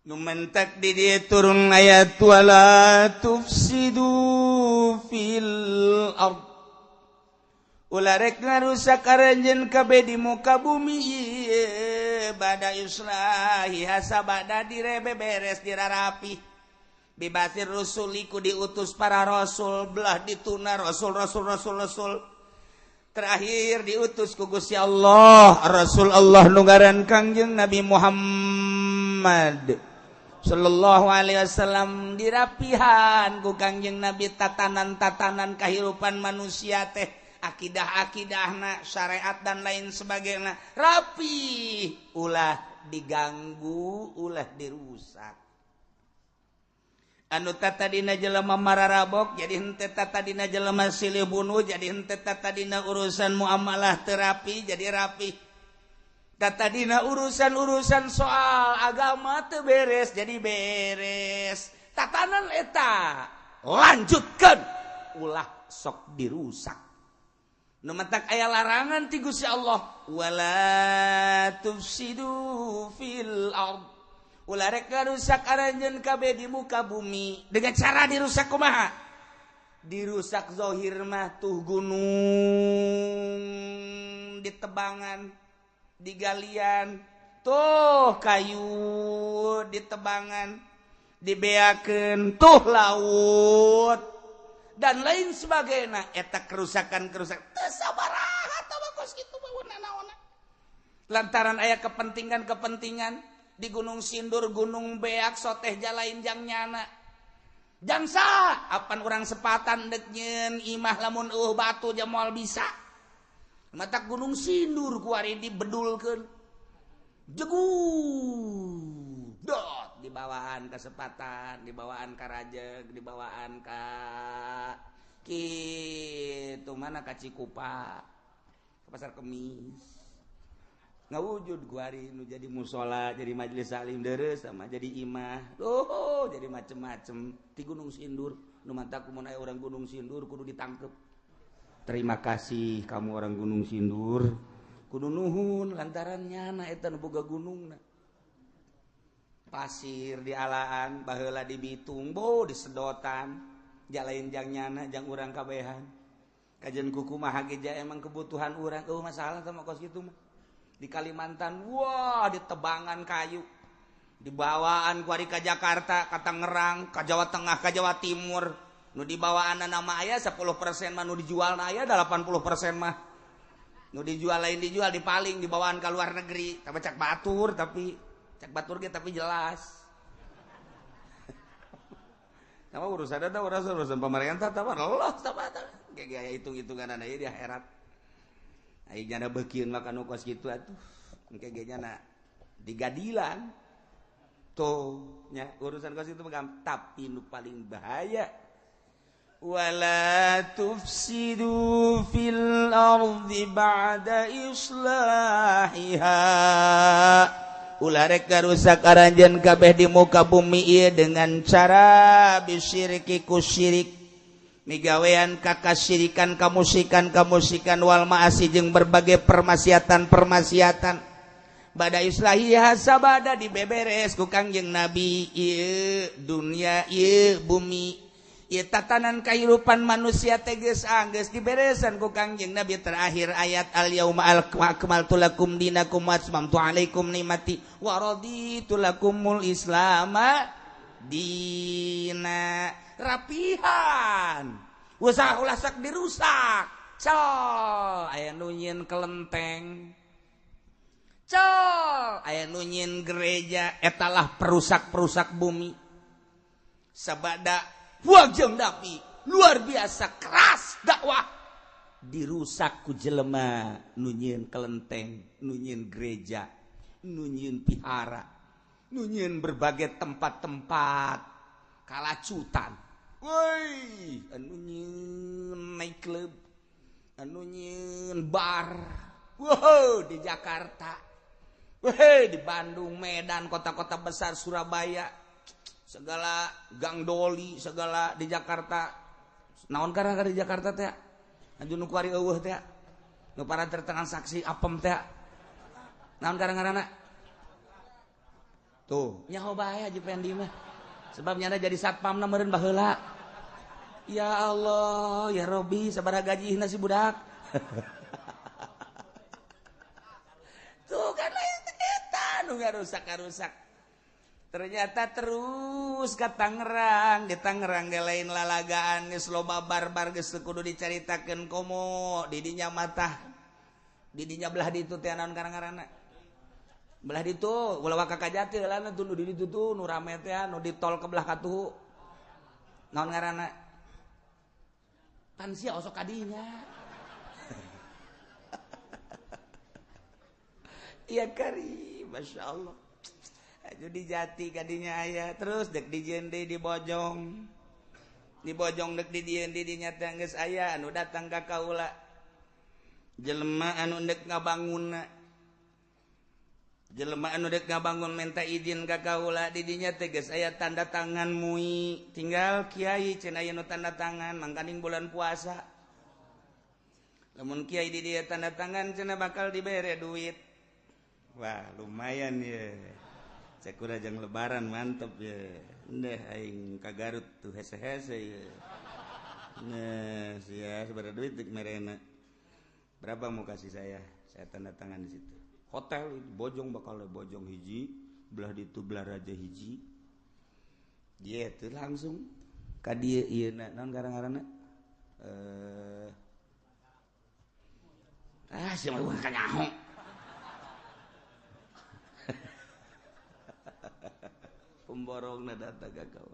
Numentak di dia turun ayat wala tufsidu fil ard. Ulah rek ngarusak aranjeun kabeh di muka bumi bada islahi hasabada direbe beres dirarapi. Bibasir rusuliku diutus para rasul belah dituna rasul. Terakhir diutus ku Gusti Allah Rasul Allah nu ngaran Kangjeng Nabi Muhammad sallallahu alaihi wasallam. Dirapihan ku Kangjeng Nabi tatanan-tatanan kehidupan manusia teh, akidah-akidahna, syariat dan lain sebagainya rapi, ulah diganggu, ulah dirusak. Anu tatadina jelema mararabok jadi henteu tatadina jelema silih bunuh, jadi henteu tatadina urusan muamalah terapi jadi rapi. Tatadina urusan-urusan soal agama teu beres jadi beres. Tatanan eta lanjutkeun, ulah sok dirusak. Nu matak aya larangan ti Gusti Allah, wala tufsidu fil ard. Ulah rek ngarusak aranjeun kabeh di muka bumi. Dengan cara dirusak kumaha? Dirusak zahir mah tuh gunung ditebangan, digalian, tuh kayu ditebangan, dibeakeun, tuh laut dan lain sebagainya. Eta kerusakan-kerusakan teu sabaraha tawakos kitu bae naon. Lantaran aya kepentingan-kepentingan di Gunung Sindur, Gunung Beak, soteh jalain jang nyana. Jangsa, apan urang sepatan dek nyeun imah lamun batu jamal bisa. Matak Gunung Sindur kuari dibedulkeun. Jegudot dibawaan ka sepatan, dibawaan ka Rajeg, dibawaan ka kitu mana ka Cikupa, ka Pasar Kemis. Ngawujud guari nu jadi musola, jadi majelis salim deres sama jadi imah. Jadi macem-macem di Gunung Sindur. Nu mantak mun aya urang Gunung Sindur kudu ditangkep. Terima kasih kamu orang Gunung Sindur. Kudu nuhun lantaran nyana eta nu boga gunungna. Pasir di alaan, baheula di Bitung, di sedotan, jalain jang nyana, jang urang kabehan. Kajian kuku mah geja emang kebutuhan urang, masalah sama kos kitu mah. Di Kalimantan, wah ditebangan kayu, dibawaan kuari ke Jakarta, ke Tangerang, ke Jawa Tengah, ke Jawa Timur, nu dibawaan nama aya 10% mah nu dijual aya 80% mah nu dijual lain dijual dipaling dibawaan ke luar negeri tapi cak batur ge tapi jelas nama urusan ada urusan pemerintah tahu Allah sama kayak hitung-hitungan aya di akhirat ai jana beukieun mah kanu kos kitu atuh engke ge jana digadilan tuh nya urusan kos itu tapi nu paling bahaya wala tufsidu fil ardi ba'da islahiha ulah rek garusak aranjeun kabeh di muka bumi ieu dengan cara bisyirki ku syirik migawean kakasyirikan kamusikan wal ma'asi jeung berbagai permaksiatan bada islahiha sabada dibeberes ku Kangjeng Nabi ieu dunia ieu bumi ieu tatanan kahirupan manusia teges anggeus diberesan ku Kangjeng Nabi terakhir ayat al yauma akmaltu lakum dinakum wa atmamtu alaikum nikmati wa raditu lakumul islama dina rapihan usaha ulah sak dirusak col aya nu nyieun kelenteng col aya nu nyieun gereja etalah perusak bumi sabada wajeng dapi luar biasa keras dakwah dirusak ku jelema nu nyieun kelenteng nu nyieun gereja nu nyieun pihara nu nyieun berbagai tempat-tempat kalacutan woi anu nyieun night club anu nyieun bar wow di Jakarta di Bandung Medan kota-kota besar Surabaya segala gang doli segala di Jakarta naon karena di Jakarta teh anu nu kuari eueuh teh nu para tertengan saksi apem teh naon karena tuh nyaho bae aja pendi mah sebab nyana jadi satpamna meureun baheula ya Allah ya Robbi sabaraha gajihna si budak tuh kan eta nu ngarusak ternyata terus ke Tangerang di Tangerang ge lain lalagaan geus loba barbar geus kudu dicaritakeun komo di dinya matah di dinya belah ditu teh naon ngaranna belah ditu ulah waka Kajati heulana tuh nu di ditu tuh nu rame teh nu di tol ke belah katuhu naon ngaranna pan sia osok kadinya iya kari masyaallah jadi jati kadinya aya terus dek di jende di bojong dek di jende di nyata geus aya anu datang ka kaula jelema anu dek ngabangun minta izin ka kaula di dinya teh geus aya tanda tangan MUI tinggal kiai cenah aya nu tanda tangan mangkaning bulan puasa lamun kiai di dieu tanda tangan cenah bakal dibere duit wah lumayan ya cek urang lebaran mantep ya ndeh aing ka Garut tuh hese-hese ya nah sia sabaraha duit merena berapa mau kasih saya tanda tangan di situ hotel bojong bakal bojong hiji belah ditu belah raja hiji dia tuh langsung ka dieu ieu naon ngaranna sia mah bukan kanyaho pemborongna datang ka kau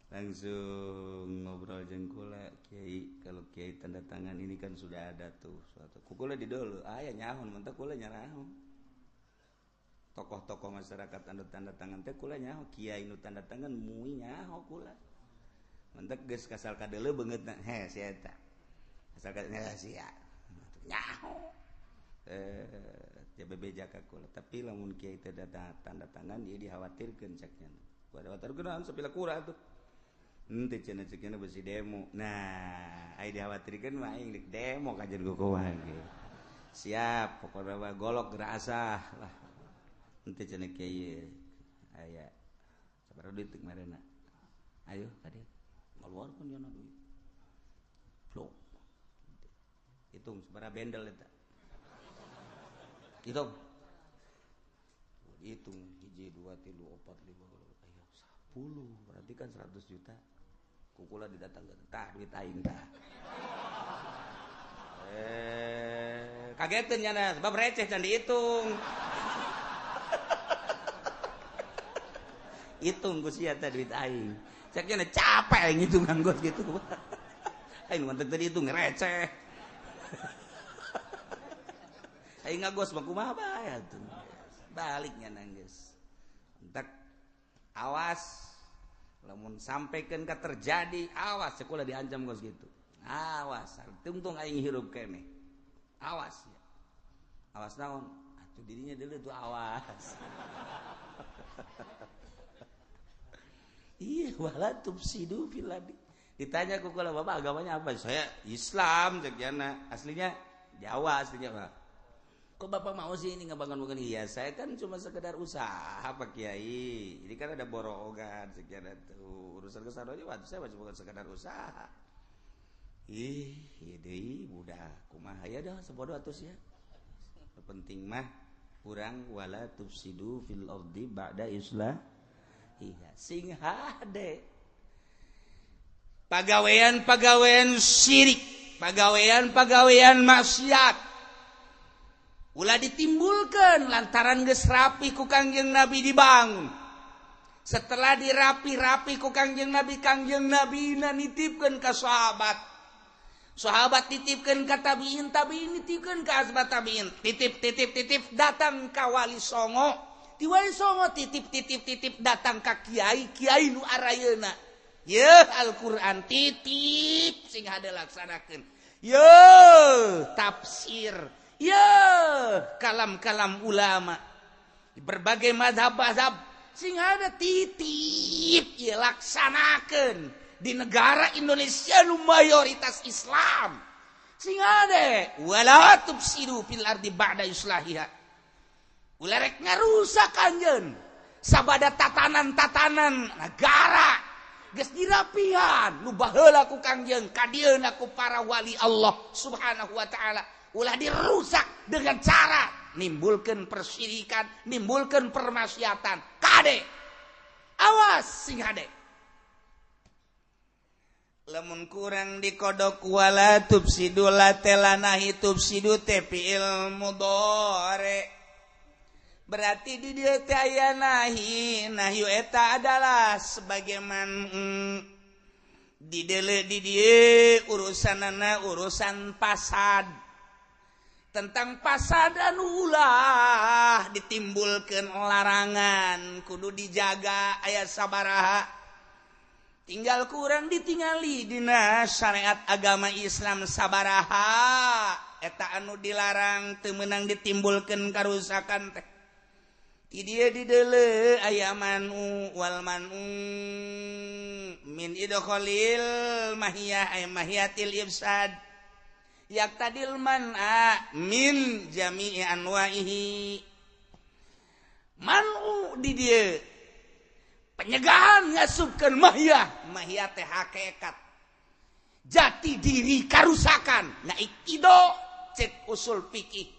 langsung ngobrol jeung kula kiai kalau kiai tanda tangan ini kan sudah ada tuh suatu kukula di dulu aya nyahon mentek kula nyaraho tokoh-tokoh masyarakat anu tanda tangan teh kula nyaho kiai nu tanda tangan MUI nyaho kula mentek geus kasal kadeuleu beungeutna sia eta kasal kadeuleu sia nyaho ya bebeja ka kula tapi lamun kiai teh tanda tangan dia dikhawatirkeun ceknya pada watarkeun sapila kura tuh henteu cenah cekna besi demo nah ai dikhawatirkeun mah aing dik demo kajen kukuha ge siap pokona mah golok gerasah lah henteu cenah kiai aya sabaraha duit teu marena ayo kade ngaluarkeun yana duit flok hitung sabaraha bendel eta hitung hiji 2 3 4 5 ayo 10 berarti kan 100 juta kukula didatangkeun tah duit aing tah kageteun nya sebab receh can dihitung hitung ku sia teh duit aing cek nya capek ngitungan gos gitu aing mantep tadi hitung receh aing ngagos mah kumaha bae atuh baliknya nanggeus entek awas lamun sampeikeun ka terjadi awas sekolah diancam gos gitu awas tungtung aing hirup keneh awas ya awas naon atuh dirinya deuleu tuh awas iya wala tufsidu fil ardi ditanya ku kula bapak agamanya apa saya Islam cek jana aslinya Jawa aslinya Pak kok bapak mau sih ini ngebangun-bangun iya saya kan cuma sekedar usaha Pak Kiai ini kan ada borogan sekian tuh urusan kesana aja waktu saya cuma sekedar usaha iya deui budak kumaha ya dah sebodoh atus ya penting mah kurang wala tufsidu fil ardi ba'da islah iya sing hade pagawean syirik pagawean maksiat ulah ditimbulkan lantaran geus rapi ku Kangjeng Nabi dibangun setelah dirapi-rapi ku Kangjeng Nabi nitipkeun ka sahabat titipkeun ka tabiin nitipkeun ka asbat tabiin titip datang ka wali songo di wali songo titip datang ka kiai nu arayeuna ye Al-Qur'an titip sing hade laksanakeun ye tafsir ye kalam-kalam ulama di berbagai mazhab sing ada titip ye laksanakeun di negara Indonesia nu mayoritas Islam sing ada wala tufsidu fil ardi ba'da islahiha ulah rek ngarusak anjeun sabada tatanan negara geus dirapihan nu baheula ku Kangjeng kadieuna ku para wali Allah Subhanahu wa taala ulah dirusak dengan cara nimbulkeun persyirikan nimbulkeun permaksiatan kade awas sing hade lamun kurang dikodok wala tufsidu latelanahi tufsidu te fi'il mudhari berarti di dieu teh aya nahyu eta adalah sebagaimana di dieu urusanana urusan pasad tentang pasadan ulah ditimbulkeun larangan kudu dijaga aya sabaraha tinggal kurang ditingali dina syariat agama Islam sabaraha eta anu dilarang teu meunang ditimbulkeun karusakan teh ti dieu di deuleu aya manu wal manu min idkhalil mahiyah ay mahiyatil ifsad yaqtadil man'a min jami'i anwa'ihi manu di dieu penyegahan ngasupkeun mahiyah teh hakikat jati diri karusakan ikido cek usul fikih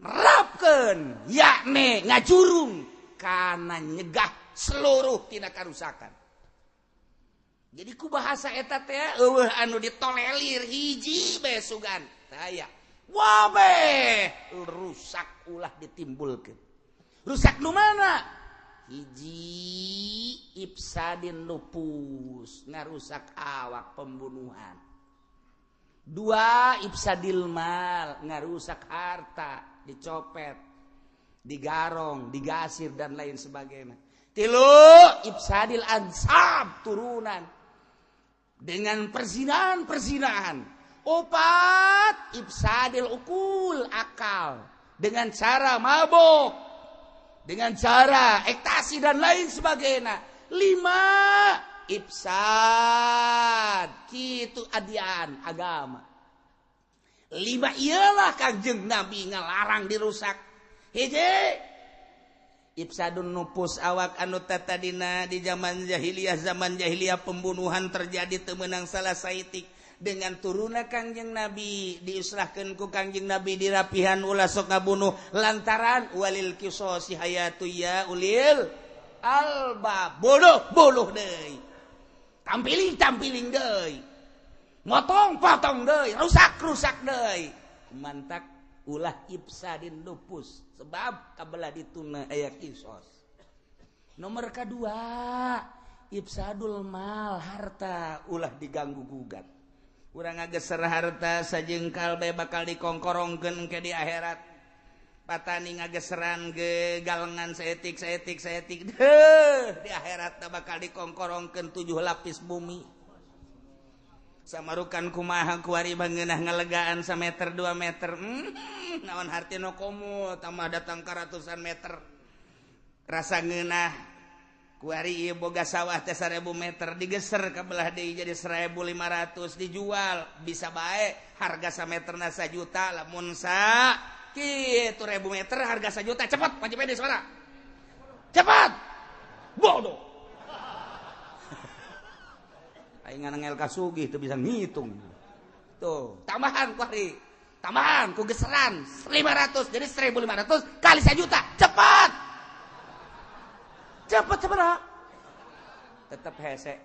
nerapkeun yakni ngajurung kana nyegah seluruh tina karusakan jadi ku bahasa eta teh eueuh anu ditolelir hiji bae sugan taya wabe rusak ulah ditimbulkeun rusak nu mana hiji ifsadin nufus ngarusak awak pembunuhan dua ifsadil mal ngarusak harta dicopet digarong digasir dan lain sebagainya tilu ifsadil ansab turunan dengan perzinahan opat ifsadil ukul akal dengan cara mabok dengan cara ekstasi dan lain sebagainya 5 ifsad kitu adian agama 5 ialah Kangjeng Nabi ngalarang dirusak hiji ifsadun nufus awak anu tatadina di zaman jahiliyah pembunuhan terjadi teu meunang salah saitik dengan turuna Kangjeng Nabi diislahkeun ku Kangjeng Nabi dirapihan ulah sok ngabunuh lantaran walil qisasi hayatu ya ulil alba bodoh deui tampiling deui motong-potong deui rusak deui mantak ulah ifsadin lupus sebab kabelah dituna aya kisos. Nomor kedua ifsadul mal harta ulah diganggu gugat urang ngageser harta sajengkal bae bakal dikongkorongkeun ke di akhirat patani ngageseran ge galengan saetik di akhirat bakal dikongkorongkeun 7 lapis bumi samarukan kumaha kuari bangeunah ngalegaan sameter 2 meter naon hartina komo tambah datang ka ratusan meter rasa ngeunah kuari ieu boga sawah teh 1000 meter digeser ka belah deui jadi 1500 dijual bisa bae harga sameterna 1 juta lamun sa kitu 1000 meter harga 1 juta cepet panci pede suara cepet bodoh aing nganengel kasugih teu bisa ngitung tuh tambahan kuari tambahan ku geseran 500 jadi 1500 kali 1 juta cepet tetep hese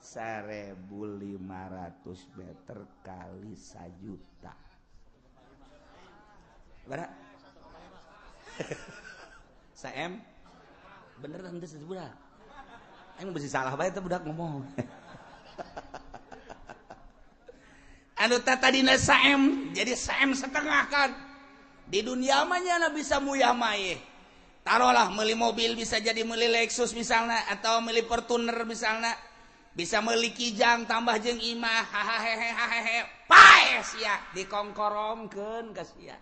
1500 meter kali 1 juta berapa saem bener teh sebulan aing mesti salah bae teh budak ngomong anu tadina saem jadi saem setengah kan di dunia mah nya bisa muyah maye taruhlah meuli mobil bisa jadi meuli Lexus misalnya atau meuli Fortuner misalnya bisa meuli Kijang tambah jeung imah hahaha pae sia dikongkorongkeun ka sia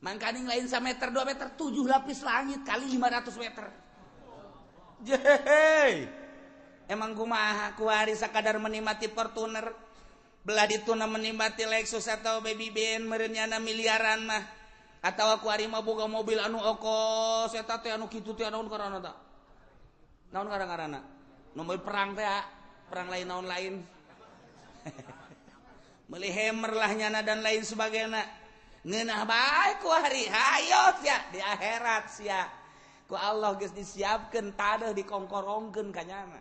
mangkaning lain 1 meter 2 meter 7 lapis langit kali 500 meter jehey emang kumaha kuari sakadar menikmati Fortuner belah dituna menikmati Lexus atau baby Ben merenyana miliaran mah atau aku ari mah boga mobil anu okos eta teh anu kitu teh naon karana ta naon ngaranna nu mobil perang teh perang lain naon lain meuli Hammer lah nyana dan lain sebagainya ngeunah bae ku hari hayo sia di akhirat sia ku Allah geus disiapkeun tadeuh dikongkorongkeun ka nyana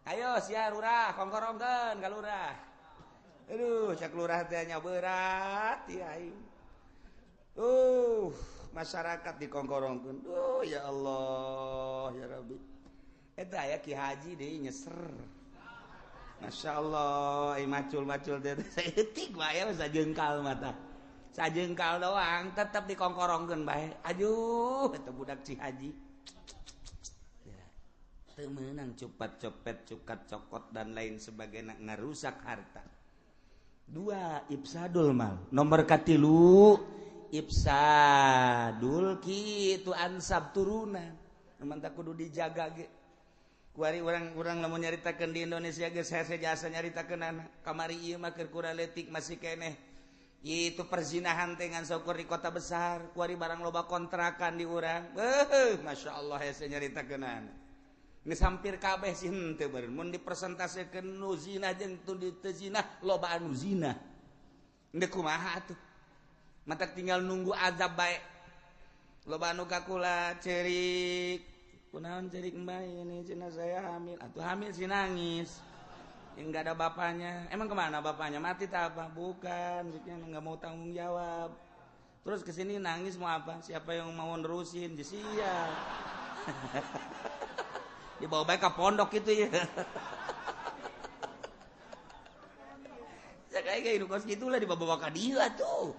ayo sia lurah kongkorongkeun ka lurah aduh cak lurah teh nya berat ya aing masyarakat dikongkorongkeun ya Allah ya Rabbi eta aya Ki Haji deui nyeser masyaallah macul-macul teh saeutik bae sajengkal mata sajengkal doang tetap dikongkorongkeun bae aduh eta budak Ci Haji teu meunang cupat-copet cukat cokot dan lain sebagainya ngarusak harta. 2 ifsadul mal nomor katilu ifsadul kitu ansab turunan mantap kudu dijaga ge kuari urang lamun nyaritakeun di Indonesia geus hese jasa nyaritakeun anak kamari ieu mah keur kuraletik masih keneh itu perzinahan teh ngan syukur di kota besar kuari barang loba kontrakan di urang masyaallah hese nyaritakeun anak geus hampir kabeh sih henteu beureun mun dipresentasekeun nu zina jeung teu zina loba anu zina endeu kumaha atuh matak tinggal nunggu azab bae loba anu kakula cerik kunaon cerik mbah ini cenah saya hamil atuh hamil si nangis yang enggak ada bapaknya emang kemana bapaknya mati tak apa bukan enggak mau tanggung jawab terus kesini nangis mau apa siapa yang mau nerusin sia dibawa baik ke pondok gitu ya kayak hidup kos gitulah dibawa ke dia tuh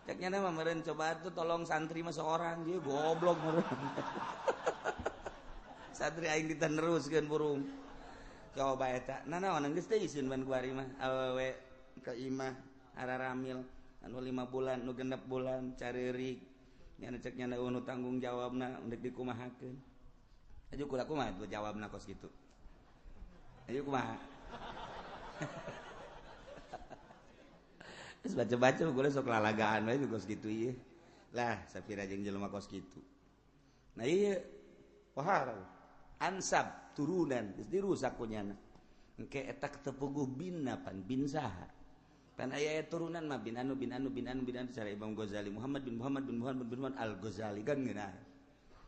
ceknya nama meren coba tuh tolong santri mah seorang dia goblok meren santri aing diteruskeun burung coba eta nah naon geus teh isin ban kuari mah awewe ke imah araramil anu 5 bulan nu 6 bulan careurik nyana cek nyana nu tanggung jawabna undek dikumahakeun aja kula kumaha tuh jawabna kos gitu ayo kumaha terus baca-baca kula sok lalagaan we kos gitu ieu lah sapira jeung jelema kos gitu nah ieu pohar ansab turunan geus dirusak ku nyana engke eta tepuguh binna pan bin saha pan aya turunan mah bin anu cara Imam Ghazali Muhammad bin Muhammad Al-Ghazali kan geunah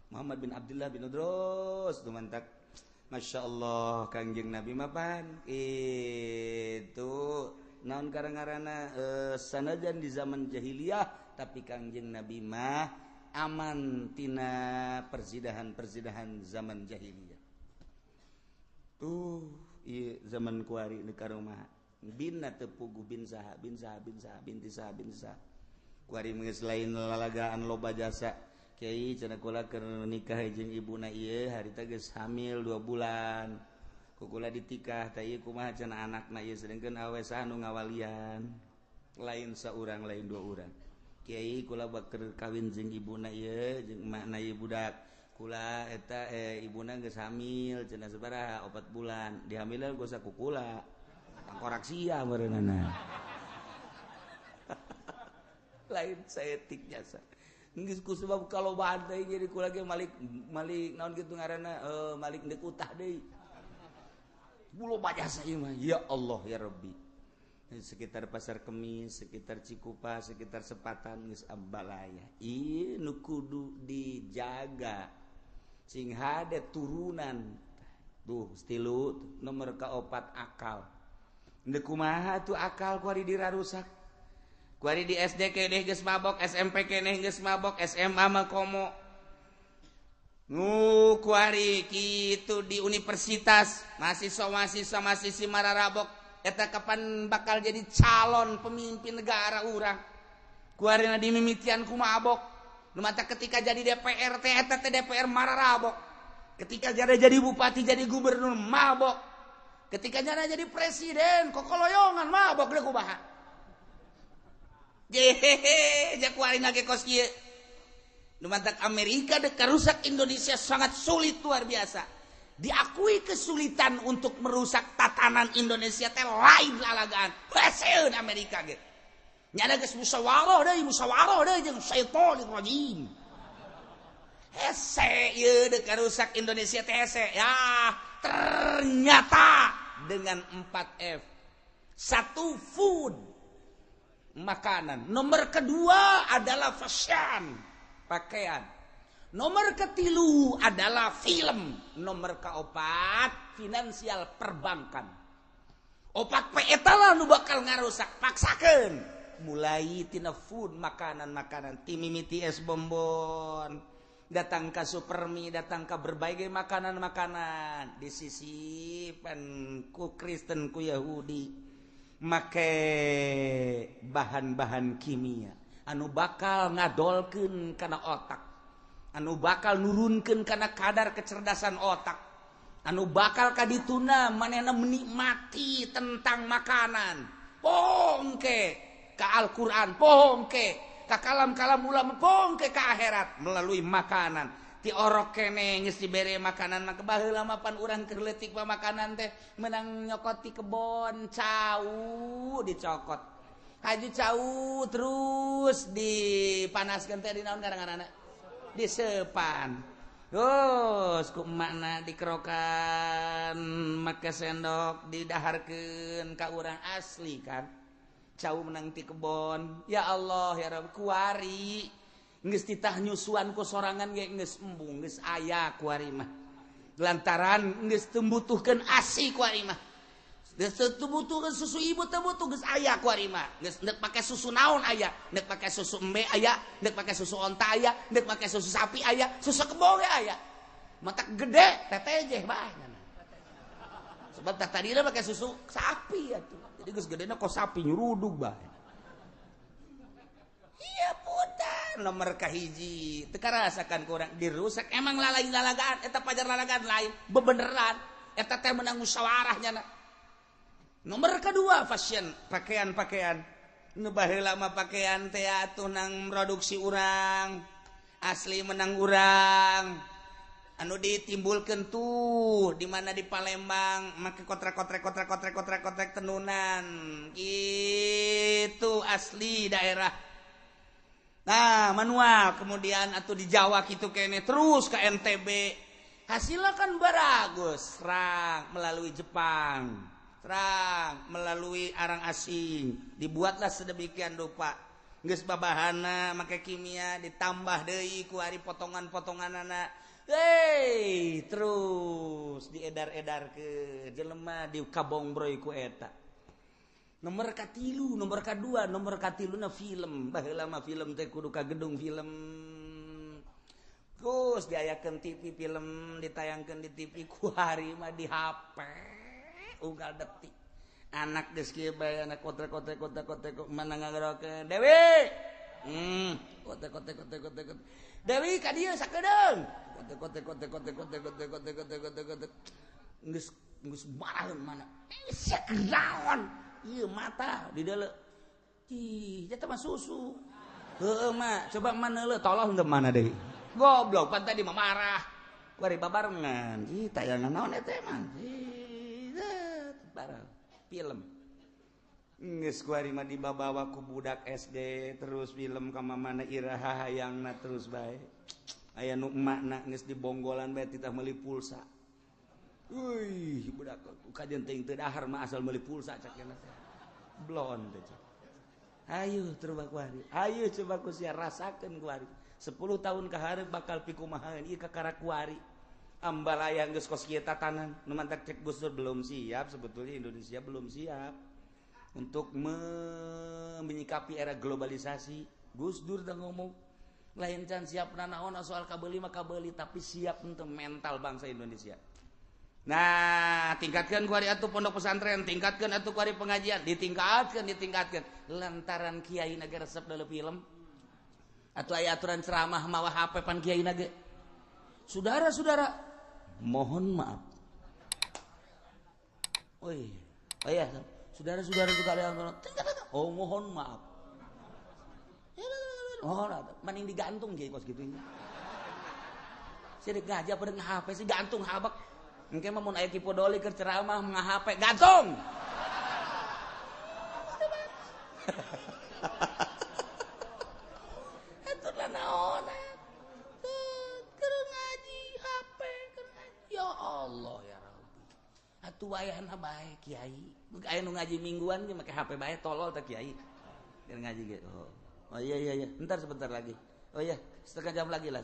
Muhammad bin Abdullah bin Idrus tuh mantak. Masya Allah Kangjeng Nabi mapan itu naon karang-karana sanajan di zaman jahiliyah tapi Kangjeng Nabi mah aman tina persidahan zaman jahiliyah tuh iya zaman kuari di karumah bin tepugu bin saha binti saha kuari geus lain lalagaan loba jasa Kiai cenah kula keur nikah jeung ibuna ieu harita geus hamil 2 bulan. Ku kula ditikah tah ieu kumaha cenah anakna ieu sedengkeun awe anu ngawalian. Lain saurang lain 2 urang. Kiai kula bakal kawin jeung ibuna ieu jeung emakna ieu budak. Kula eta ibuna geus hamil cenah sabaraha 4 bulan. Dihamilan gosa ku kula. Tangkorak sia meureunana. Lain saeutik jasa. Geus ku sebab kalau badai jadi ku lagi malik naon kitu ngaranna malik deuk utah deui. Bulo bajasa ieu mah ya Allah ya Rabbi. Sekitar Pasar Kemis, sekitar Cikupa, sekitar Sepatan geus abalaya. Ieu nu kudu dijaga. Sing hade turunan. Tuh stilu nomor kaopat akal. Deuk kumaha tuh akal kuari dirarusak. Kuari di SD keneh geus mabok, SMP keneh geus mabok, SMA mah komo. Kuari kitu di universitas, mahasiswa mararabok eta kapan bakal jadi calon pemimpin negara urang. Kuarina dimimitian ku mabok. Nu mata ketika jadi DPR teh eta teh DPR mararabok. Ketika jadi bupati, jadi gubernur mabok. Ketika jadi presiden, kokoloyongan mabok deuk kumaha. Jakuari nage kos kieu. Nu mantak Amerika dek rusak Indonesia sangat sulit luar biasa. Diakui kesulitan untuk merusak tatanan Indonesia teh lain lalagaan. Hasil Amerika ge. Nyana geus musyawarah deui jeung syaitonir rajim. Hese ieu dek rusak Indonesia teh hese. Ya, ternyata dengan 4F. 1 food makanan. Nomor kedua adalah fashion, pakaian. Nomor ketilu adalah film. Nomor keopat finansial perbankan. Opat pe eta lah nu bakal ngarusak, paksakeun. Mulai tina food makanan-makanan, ti mimiti es bonbon, datang ke Supermi, datang ke berbagai makanan-makanan disisipan ku Kristen ku Yahudi. Make bahan-bahan kimia anu bakal ngadolkeun kana otak, anu bakal nurunkeun kana kadar kecerdasan otak, anu bakal kadituna manehna menikmati tentang makanan. Pongke ka Al-Qur'an, pongke ka kalam-kalam ulama, pongke ka akhirat melalui makanan. Ti orok kene geus dibere makanan mah baheula mapan urang keur leutik makanan teh menang nyokot ti kebon cau dicokot. Haji cau terus dipanaskeun teh di naon garang-garangna? Disepan. Terus ku emakna dikerokan make sendok didaharkeun ka urang asli kan. Cau menang ti kebon. Ya Allah ya Rabb kuari geus titah nyusuan ku sorangan ge geus embung geus aya kuari mah lantaran geus teu butuhkeun ASI kuari mah geus teu butuhkeun susu ibu teu butuh geus aya kuari mah geus neuk make susu naon aya neuk make susu embe aya neuk make susu onta aya neuk make susu sapi aya susu kebo ge aya matak gede tetejeh bae sebab tadina make susu sapi atuh jadi geus gedena kos sapi nyurudug bae. Iya putar nomor kahiji teu rasakan kurang dirusak emang lalain lalagaan eta pajar lalagaan lain bebeneran eta teh menang musyawarah nyana. Nomor kedua fashion pakaian-pakaian nu baheula mah pakaian teh atuh nang produksi urang asli menang urang anu ditimbulkeun tuh di mana di Palembang make kotrek tenunan gitu asli daerah. Nah, manual kemudian atau di Jawa gitu kene terus ke NTB. Hasilnya kan bagus, serang melalui Jepang, serang melalui arang asing. Dibuatlah sedemikian rupa. geus babahana make kimia ditambah deui ku ari potongan-potonganana. Terus diedar-edar ke jelema di kabongbroy ku eta. Nomor katilu, nomor kedua, nomor katiluna film. Baheula mah film teh kudu ka gedung film. Terus diayakeun TV film, ditayangkeun di TV ku hari mah di HP. Unggal detik. Anak geus kieu bae anak kotek-kotek mana ngagerokeun. Dewi. Kotek. Dewi ka dieu sakedeung. Kotek. Geus baraheun mana. Sia kenaon. Ieu mata di deuleu. Ih, eta mah susu. Heueuh mah, coba mana le tolong teu mana deui. Goblok pan tadi mah marah. Bari babarengan. Ih, tayangan naon eta mah. Barang film. Geus kuari mah dibawa ku budak SD terus film ka mamana iraha hayangna terus bae. Aya nu emakna geus dibonggolan bae titah meuli pulsa. Euy, budak kajian teuing teu dahar mah asal meuli pulsa cakena teh. Blon teh. Ayo coba kuari. Ayo coba ku sia rasakeun kuari. 10 tahun ka hareup bakal pikumahaeun ieu kakara kuari. Ambalaya geus kos kieu tatanan. Nu mantak cek Gus Dur belum siap, sebetulnya Indonesia belum siap untuk menyikapi era globalisasi. Gus Dur dah ngomong lain can siap naon soal kabeuli mah kabeuli tapi siap untuk mental bangsa Indonesia. Nah, tingkatkeun ku ari atuh pondok pesantren, tingkatkeun atuh ku ari pengajian, ditingkatkeun. Lantaran kiai na ge resep dalam film. Atuh aya aturan ceramah mawa HP pan kiai na ge. Saudara-saudara, mohon maaf. Oh iya, saudara-saudara sekalian. Oh, mohon maaf. Oh, maning digantung kiai kos kitu. Saya ngajak pada nge-HP sih gantung habak. Engke mah mun aya Ki Podoli keur ceramah nge-HP gantung. Aturna naon? Keur ngaji HP, keur ngaji. Ya Allah ya Rabbi. Atuh wayahna bae kiai. Aya nu ngaji mingguan ge make HP bae tolol teh kiai. Keur ngaji ge. Oh iya. Bentar sebentar lagi. Oh iya, setengah jam lagi lah.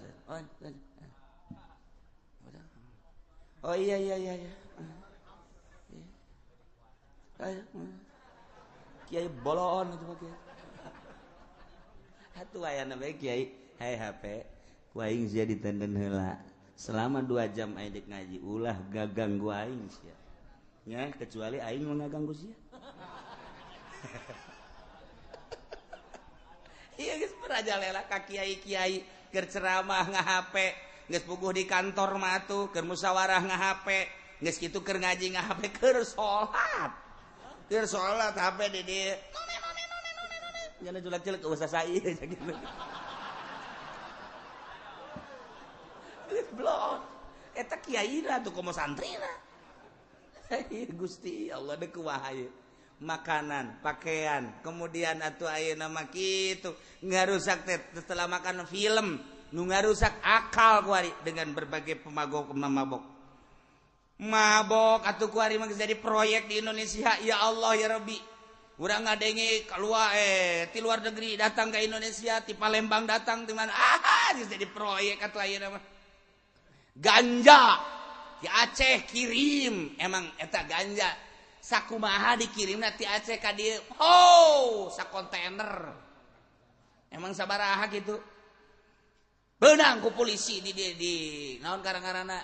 Oh iya. Ayo. Kiai bolon itu mah kiai. Atuh aya na bae kiai, hai HP. Ku aing sia ditenden heula. Selama 2 jam aing dek ngaji ulah gagang ku aing sia. Nya kecuali aing mah ngaganggu sia. Iya geus merajalela ka kiai-kiai keur ceramah nga-HP, geus puguh di kantor mah atuh keur musyawarah nga-HP, geus kitu keur ngaji nga-HP keur salat. Keur salat HP di dieu. Jangan julak-julak ke usah saya gitu. Blon. Eta kiaina tuh komo santrina. Gusti Allah deuk wahaya. Makanan, pakaian, kemudian atuh ayeuna mah kitu ngarusak teh setelah makan film, nu ngarusak akal kuari dengan berbagai pemabok. Mabok atuh kuari mah jadi proyek di Indonesia. Ya Allah ya Rabbi. Urang ngadenge keluar ti luar negeri datang ke Indonesia, ti Palembang datang di mana jadi proyek atuh ayeuna mah. Ganja di Aceh kirim, emang eta ganja sakumaha dikirimna ti Aceh ka dieu. Oh, sakontainer. Emang sabaraha gitu. Beunang ku polisi di naon karang-karana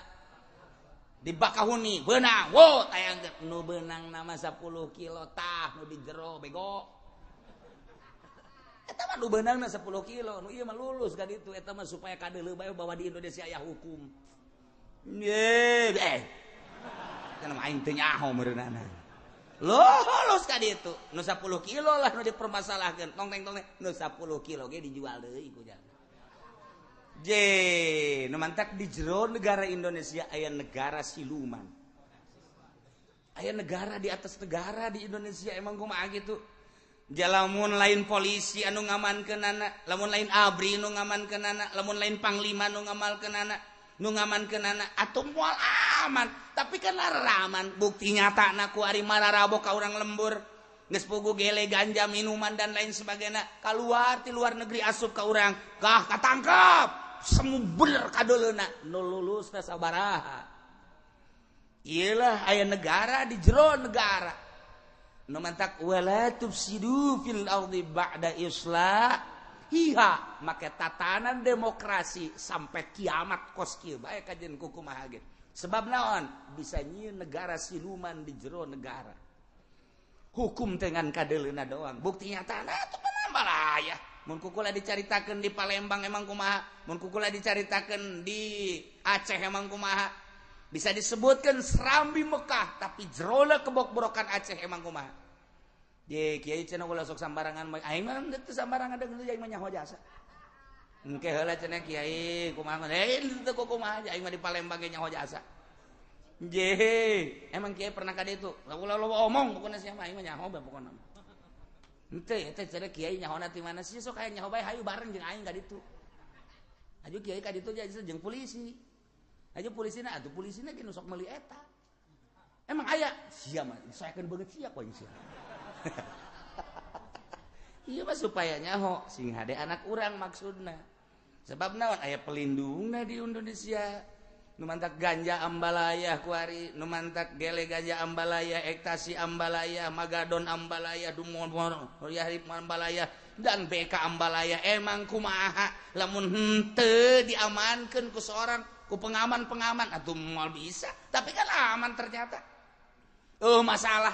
di Bakahuni beunang. Wo tayang nu beunang nama 10 kilo tah nu di jero bego. Eta mah nu beunangna 10 kilo, nu ieu mah lulus ka ditu. Eta mah supaya kadeuleu bae bahwa di Indonesia aya hukum. Kana mah aing teu nyaho meureunana. Lulus ka ditu. Nu 10 kilo lah nu dipermasalahkeun. Tong-teng nu 10 kilo ge dijual deui ku jang. Nu mantak di jero negara Indonesia aya negara siluman. Aya negara di atas negara di Indonesia emang kumaha gitu. Lamun lain polisi anu ngamankeunana, lamun lain abri nu ngamankeunana, lamun lain panglima nu ngamalkeunana, nu ngamankeunana atuh moal aman, tapi kan raman bukti nyata na ku ari mararabok ka urang lembur. geus pugu gele ganja minuman dan lain sebagainya keluar ti luar negeri asup ka urang kah katangkep semu bener kadoleuna nu lulus teh sabaraha iyalah aya negara di jero negara nu mantak wala tufsidu fil ardi ba'da islahiha make tatanan demokrasi sampai kiamat kos kieu bae kajen kumaha ge sebab naon bisa nyieun negara siluman di jero negara hukum dengan kadeleuna doang bukti nyatana atuh Ambalaya mun kukula dicaritakeun di Palembang emang kumaha mun kukula dicaritakeun di Aceh emang kumaha bisa disebutkan Serambi Mekah tapi jerona kebok-borokan Aceh emang kumaha ye kiai cenah ulah sok sambarangan aing mah teu sambarangan deung aing mah nyaho jasa engke heula cenah kiai kumaha teu kumaha aing mah di Palembang ge nyaho jasa je emang kiai pernah ka ditu ulah omong pokona sia mah aing mah nyaho bae pokona henteu eta cenah kiai nyahona ti mana sih sok aya nyaho bae hayu bareng jeung aing ka ditu aju kiai ka ditu jeung polisi aja polisina atuh polisina ge nu sok meuli eta emang aya sia mah sayakeun beungeut sia poin sia iya mah supaya nyaho sing hade anak urang maksudna sebab naon aya pelindungna di Indonesia nu mantak ganja Ambalaya kuari nu mantak gele ganja Ambalaya ekstasi Ambalaya magadon Ambalaya dumon yahrib Ambalaya dan BK Ambalaya emang kumaha lamun henteu diamankeun ku seorang ku pengaman atuh moal bisa tapi kan aman ternyata masalah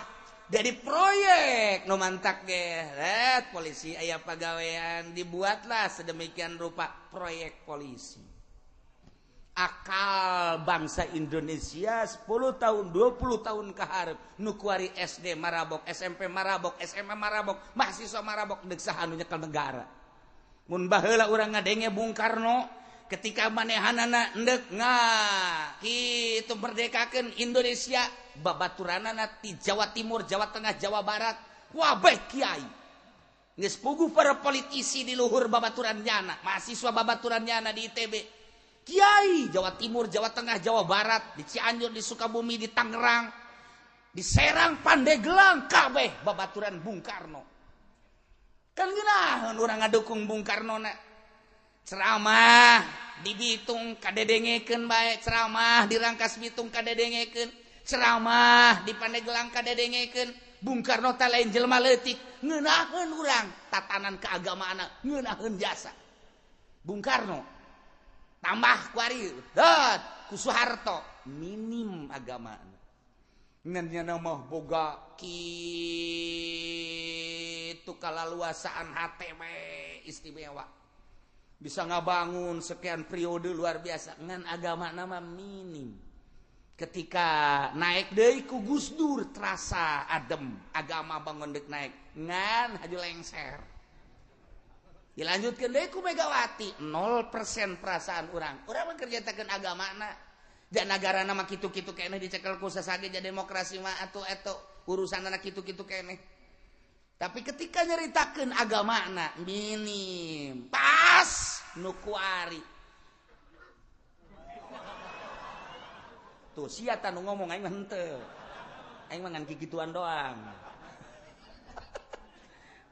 jadi proyek nu mantak ge polisi aya pagawean dibuatlah sedemikian rupa proyek polisi akal bangsa Indonesia 10 tahun 20 tahun ke hareup nu kuari SD marabok SMP marabok SMA marabok mahasiswa marabok deuk saha nu nyekel negara mun baheula urang ngadenge Bung Karno ketika manehanana endek kitu merdekakeun Indonesia babaturanana ti Jawa Timur Jawa Tengah Jawa Barat wabeh kiai geus puguh para politisi di luhur babaturan nyana mahasiswa babaturan nyana di ITB kiai Jawa Timur Jawa Tengah Jawa Barat di Cianjur di Sukabumi di Tangerang di Serang Pandeglang kabeh babaturan Bung Karno kan geunaheun urang ngadukung Bung Karno na ceramah di Bitung kadedengekeun bae ceramah di Rangkas Bitung kadedengekeun ceramah di Pandeglang kadedengekeun Bung Karno teh lain jelema leutik ngeunaheun urang tatanan keagamaana ngeunaheun jasa Bung Karno tambah kuari ku Soeharto minim agamaana ngan nya mah boga kitu kalaluasaan hate bae istimewa bisa ngabangun sekian periode luar biasa ngan agama nama minim ketika naik deui ku Gus Dur terasa adem agama bangun deuk naik ngan haju lengser dilanjutkeun deui ku Megawati 0% perasaan urang mah kerjatakeun agamana dan negara nama kitu-kitu keneh dicekel ku sasageja demokrasi mah atuh urusanna kitu-kitu keneh tapi ketika nyeritakeun agamana minim pas nu kuari tuh sia tanu ngomong aing mah henteu aing mah ngan kikituan doang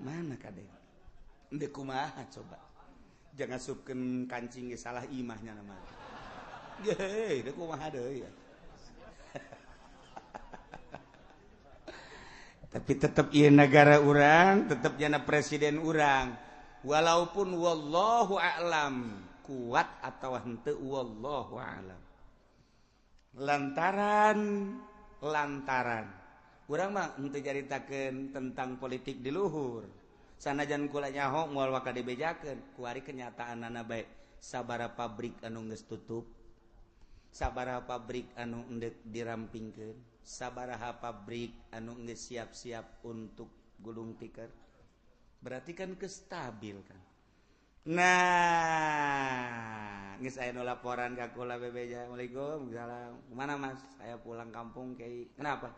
mana kade endeu kumaha coba jangan supkeun kancing ge salah imahnya nama ge deuk kumaha deui ya tapi tetap ieu negara urang tetap jana presiden urang walaupun wallahu a'lam kuat atau henteu wallahu a'lam lantaran urang mah henteu caritakeun tentang politik di luhur sanajan kula nyaho moal waka dibejakeun kuari kenyataanna bae sabaraha pabrik anu geus tutup sabaraha pabrik anu endek dirampingkeun sabaraha pabrik anu geus siap-siap untuk gulung tikar berarti kan kestabil kan nah geus aya nu laporan ka kula bebeja Assalamualaikum salam mana mas saya pulang kampung kiai kenapa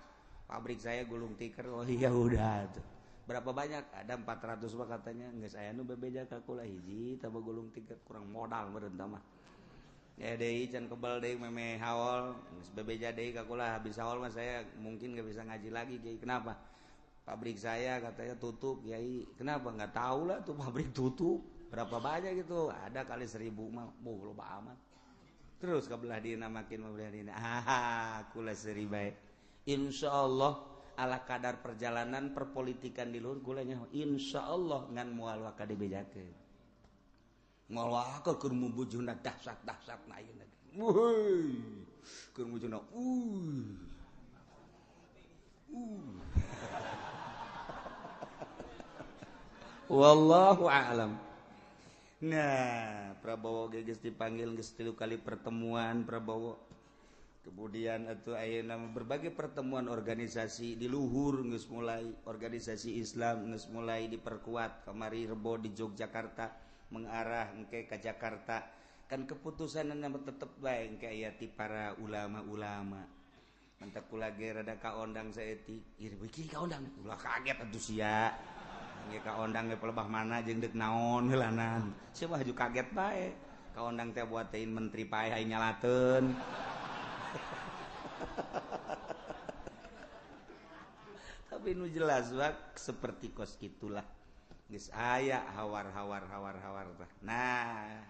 pabrik saya gulung tikar oh iya udah tuh berapa banyak ada 400 mah katanya geus aya nu bebeja ka kula hiji tambah gulung tikar kurang modal meureun tah mah ya deui can kebal deui meme haol geus bebeja deui ka kula habis haol mah saya mungkin gak bisa ngaji lagi kiai kenapa pabrik saya katanya tutup, Yai. Kenapa? Nggak tahu lah tuh pabrik tutup. Berapa banyak gitu? Ada kali 1.000 mah. Loba amat. Terus kabelah dina makin mabelah dina. Kula seri bae. Insyaallah ala kadar perjalanan perpolitikan di luhur kula nya insyaallah ngan moal wa kadebejakeun. Moal wa keur mubujuna dahsyat-dahsyatna ayeuna. Wuy. Keur mubujuna wallahu a'lam. Nah, Prabowo geus dipanggil geus 3 kali pertemuan Prabowo. Kemudian atuh ayeuna berbagai pertemuan organisasi di luhur geus mulai, organisasi Islam geus mulai diperkuat. Kamari Rebo di Yogyakarta mengarah engke ka Jakarta. Kan keputusanna tetep bae engke aya ti para ulama-ulama. Mantak kula ge rada kaondang saeutik. Ieu beuki kaondang. Ulah kaget atuh sia. Ge kaondang ge pelebah mana jeung deuk naon heulanan. Sia mah haju kaget bae. Kaondang teh buat teuin menteri pae hayang nyalateun. Tapi nu jelas wak seperti kos gitulah. Geus aya hawar-hawar tah. Nah,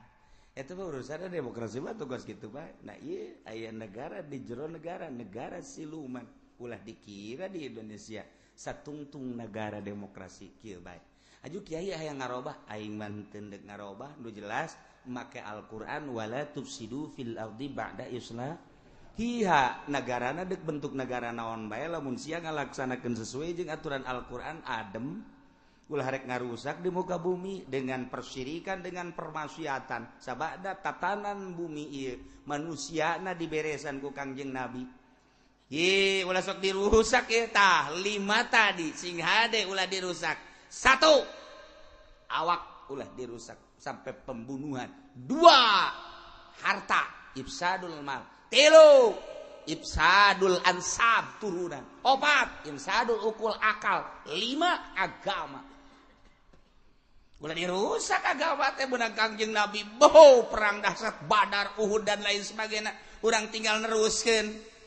eta mah urusan demokrasi mah tugas kitu bae. Nah, ieu aya negara di jero negara siluman. Ulah dikira di Indonesia satungtung negara demokrasi kieu bae. Aju kiai hayang ngarobah, aing mah teu deuk ngarobah, nu jelas make Al-Qur'an wala tufsidu fil ardi ba'da islahiha. Nagarana deuk bentuk negara naon bae lamun sia ngalaksanakeun sesuai jeung aturan Al-Qur'an adem, ulah rek ngarusak di muka bumi dengan persyirikan, dengan permaksiatan. Sabada tatanan bumi ieu manusiana diberesan ku Kangjeng Nabi. Ulah sok dirusak ya tah 5 tadi sing hade ulah dirusak. 1 awak ulah dirusak sampai pembunuhan. 2 harta ifsadul mal. 3 ifsadul ansab turunan. 4 ifsadul ukul akal. 5 agama. Ulah dirusak agama teh beunang Kangjeng Nabi. Perang dahsyat Badar, Uhud dan lain sebagainya. Urang tinggal neruskeun.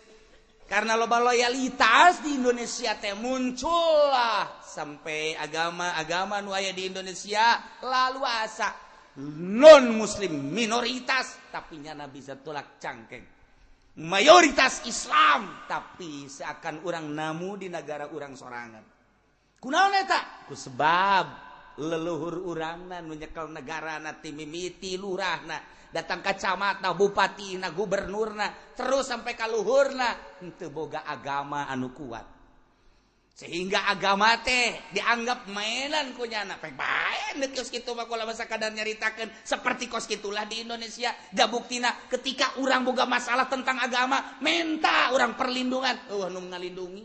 Karena loba loyalitas di Indonesia teh muncul lah sampai agama nu aya di Indonesia lalu asa non muslim minoritas tapi nya bisa tolak cangkeng mayoritas Islam tapi seakan urang namu di negara urang sorangan. Kunaon eta? Ku sebab leluhur urangna nu nyekel negarana ti mimiti lurahna datang ke camatna, bupatina, gubernurna, terus sampai ka luhurna, henteu boga agama anu kuat. Sehingga agama teh dianggap mainan ku nyana. Pek bae neuk kios kitu mah kula masa kadar nyaritakeun seperti kos kitulah di Indonesia. Da buktina ketika urang boga masalah tentang agama, minta urang perlindungan. Nu ngalindungi.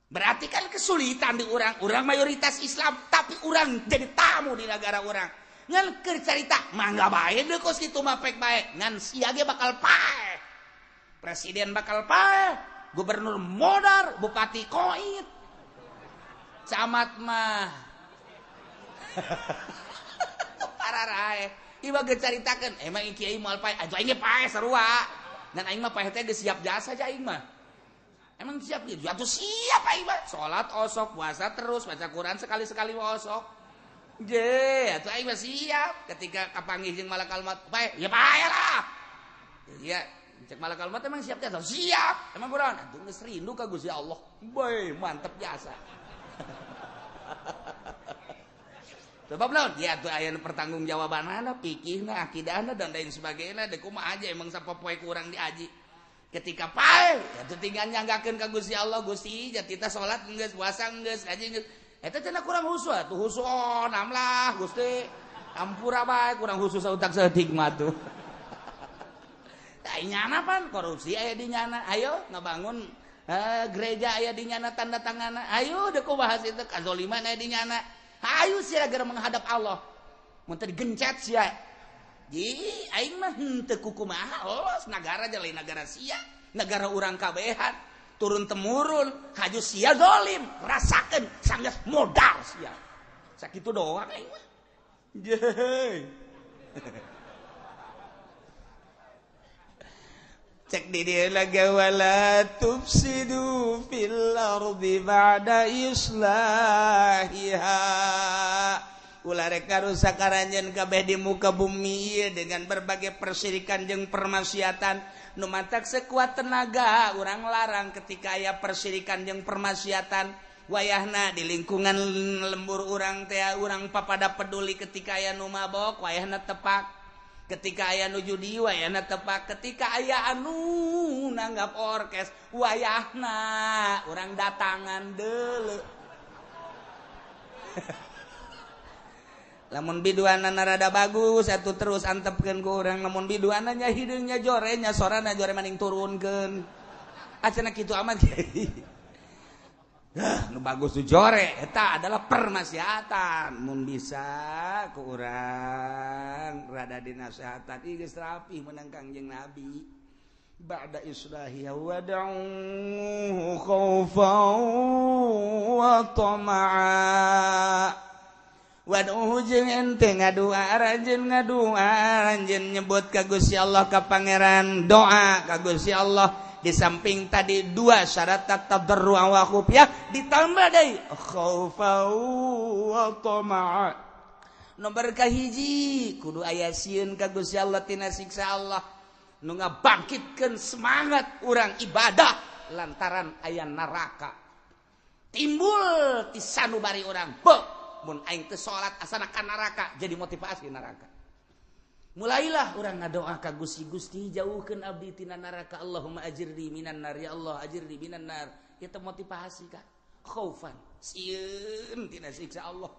Berarti kan kesulitan di urang mayoritas Islam, tapi urang jadi tamu di negara urang. Ngan keur carita mangga bae deuk kos kitu mah pek bae ngan sia ge bakal pae. Presiden bakal pae, gubernur modar, bupati koit. Camat mah pararae. Ieu ge caritakeun emang kiai moal pae, aju aing ge pae sarua. Dan aing mah pae teh geus siap jasa aja aing mah. Emang siap gitu, atuh siap aing mah. Salat osok, puasa terus, baca Quran sekali-sekali osok. Atuh aing mah siap ketika kapanggih jeung malakal maut bae ya bae lah. Ya cek malakal maut emang siap teh siap. Emang kunaon? Atuh geus rindu ka Gusti Allah. Bae mantep biasa. Sebab naon? Ya atuh aya pertanggungjawabanana, pikihna, akidahna dan lain sebagainya. Da kumaha aja emang sapopoe kurang diaji. Ketika pae atuh tinggal nyanggakeun ka Gusti Allah, Gusti jatita salat geus, puasa geus, haji geus. Eta cenah kurang husu atuh husuon amlah Gusti. Ampura bae kurang husu sautak saeutik mah tuh. Tah nyana pan korupsi aya di nyana. Ayo ngabangun gereja aya di nyana tanda tanganna. Ayo deuk bahas itu kazaliman aya di nyana. Ayo sia gara menghadap Allah. Mun teh digencet sia. Ji aing mah henteu kukumaha los negara aja lain negara sia. Negara urang kabehan. Turun temurun haju sia zalim rasakeun sanggeus modal sia sakitu doang aing mah cek di dia lagi wala tufsidu fil ardi ba'da islahiha ulah rek ngarusak aranjeun kabeh di muka bumi ieu dengan berbagai persyirikan jeung permaksiatan nu mantak sekuat tenaga urang larang ketika aya persyirikan jeung permaksiatan wayahna di lingkungan lembur urang teh urang papada peduli ketika aya nu mabok wayahna tepak ketika aya nu judi wayahna tepak ketika aya anu nanggap orkes wayahna urang datangan deuleu lamun biduanana rada bagus atuh terus antepkeun ku urang lamun biduanana hideungnya jore nya sorana jore maning turunkeun acenah kitu amat nu bagus tuh jore eta adalah permaksiatan mun bisa ku urang rada dinasehatan ieu geus rapi meunang Kangjeng Nabi ba'da islahi wad'u khaufan wa tama'a wad'u jeung ente ngadua ranjeun nyebut ka Gusti Allah ka pangeran doa ka Gusti Allah di samping tadi dua syarat tadarru wa khufyah ditambah deui khaufa wa tama'a nomor kahiji kudu aya sieun ka Gusti Allah tina siksa Allah nu ngabangkitkeun semangat urang ibadah lantaran aya neraka timbul ti sanubari urang beuh mun aing teu salat asana ka neraka jadi motivasi neraka mulailah urang ngadoa ka Gusti jauhkeun abdi tina neraka Allahumma ajirni minan nar ya Allah ajirni minan nar eta motivasi ka khaufan sieun tina siksa Allah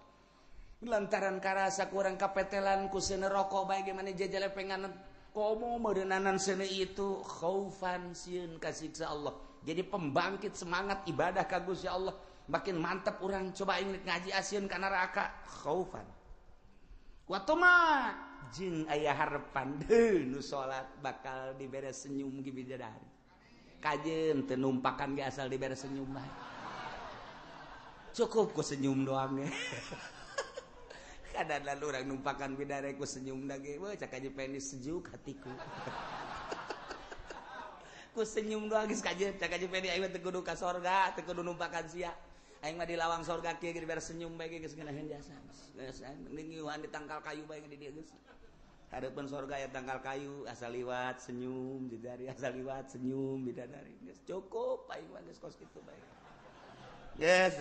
lantaran karasa kurang kapetelan ku seuneu rokok bae ge mane jajalepengan komo meureunanan seuneu itu khaufan sieun ka siksa Allah jadi pembangkit semangat ibadah ka Gusti Allah makin mantap urang coba aing ngaji asieun ka neraka khaufan wa tama jeung aya harepan nu salat bakal diberes senyum gi bidadari kajeun teu numpakan ge asal diberes senyum bae cukup ku senyum doang ge kadang lalu urang numpakan bidadari ku senyum da ge we cak aja penis sejuk hatiku ku senyum doang geus kajeun cak aja penis aing teu kudu ka sorga teu kudu numpakan sia aing mah di lawang sorga kieu diberes senyum bae ge geus ngeunaheun jasa geus aing ngiuhan di tangkal kayu bae di dieu geus hareupeun sorga aya tangkal kayu asal liwat senyum bidadari asal liwat senyum bidadari geus cukup aing mah geus kos kitu bae geus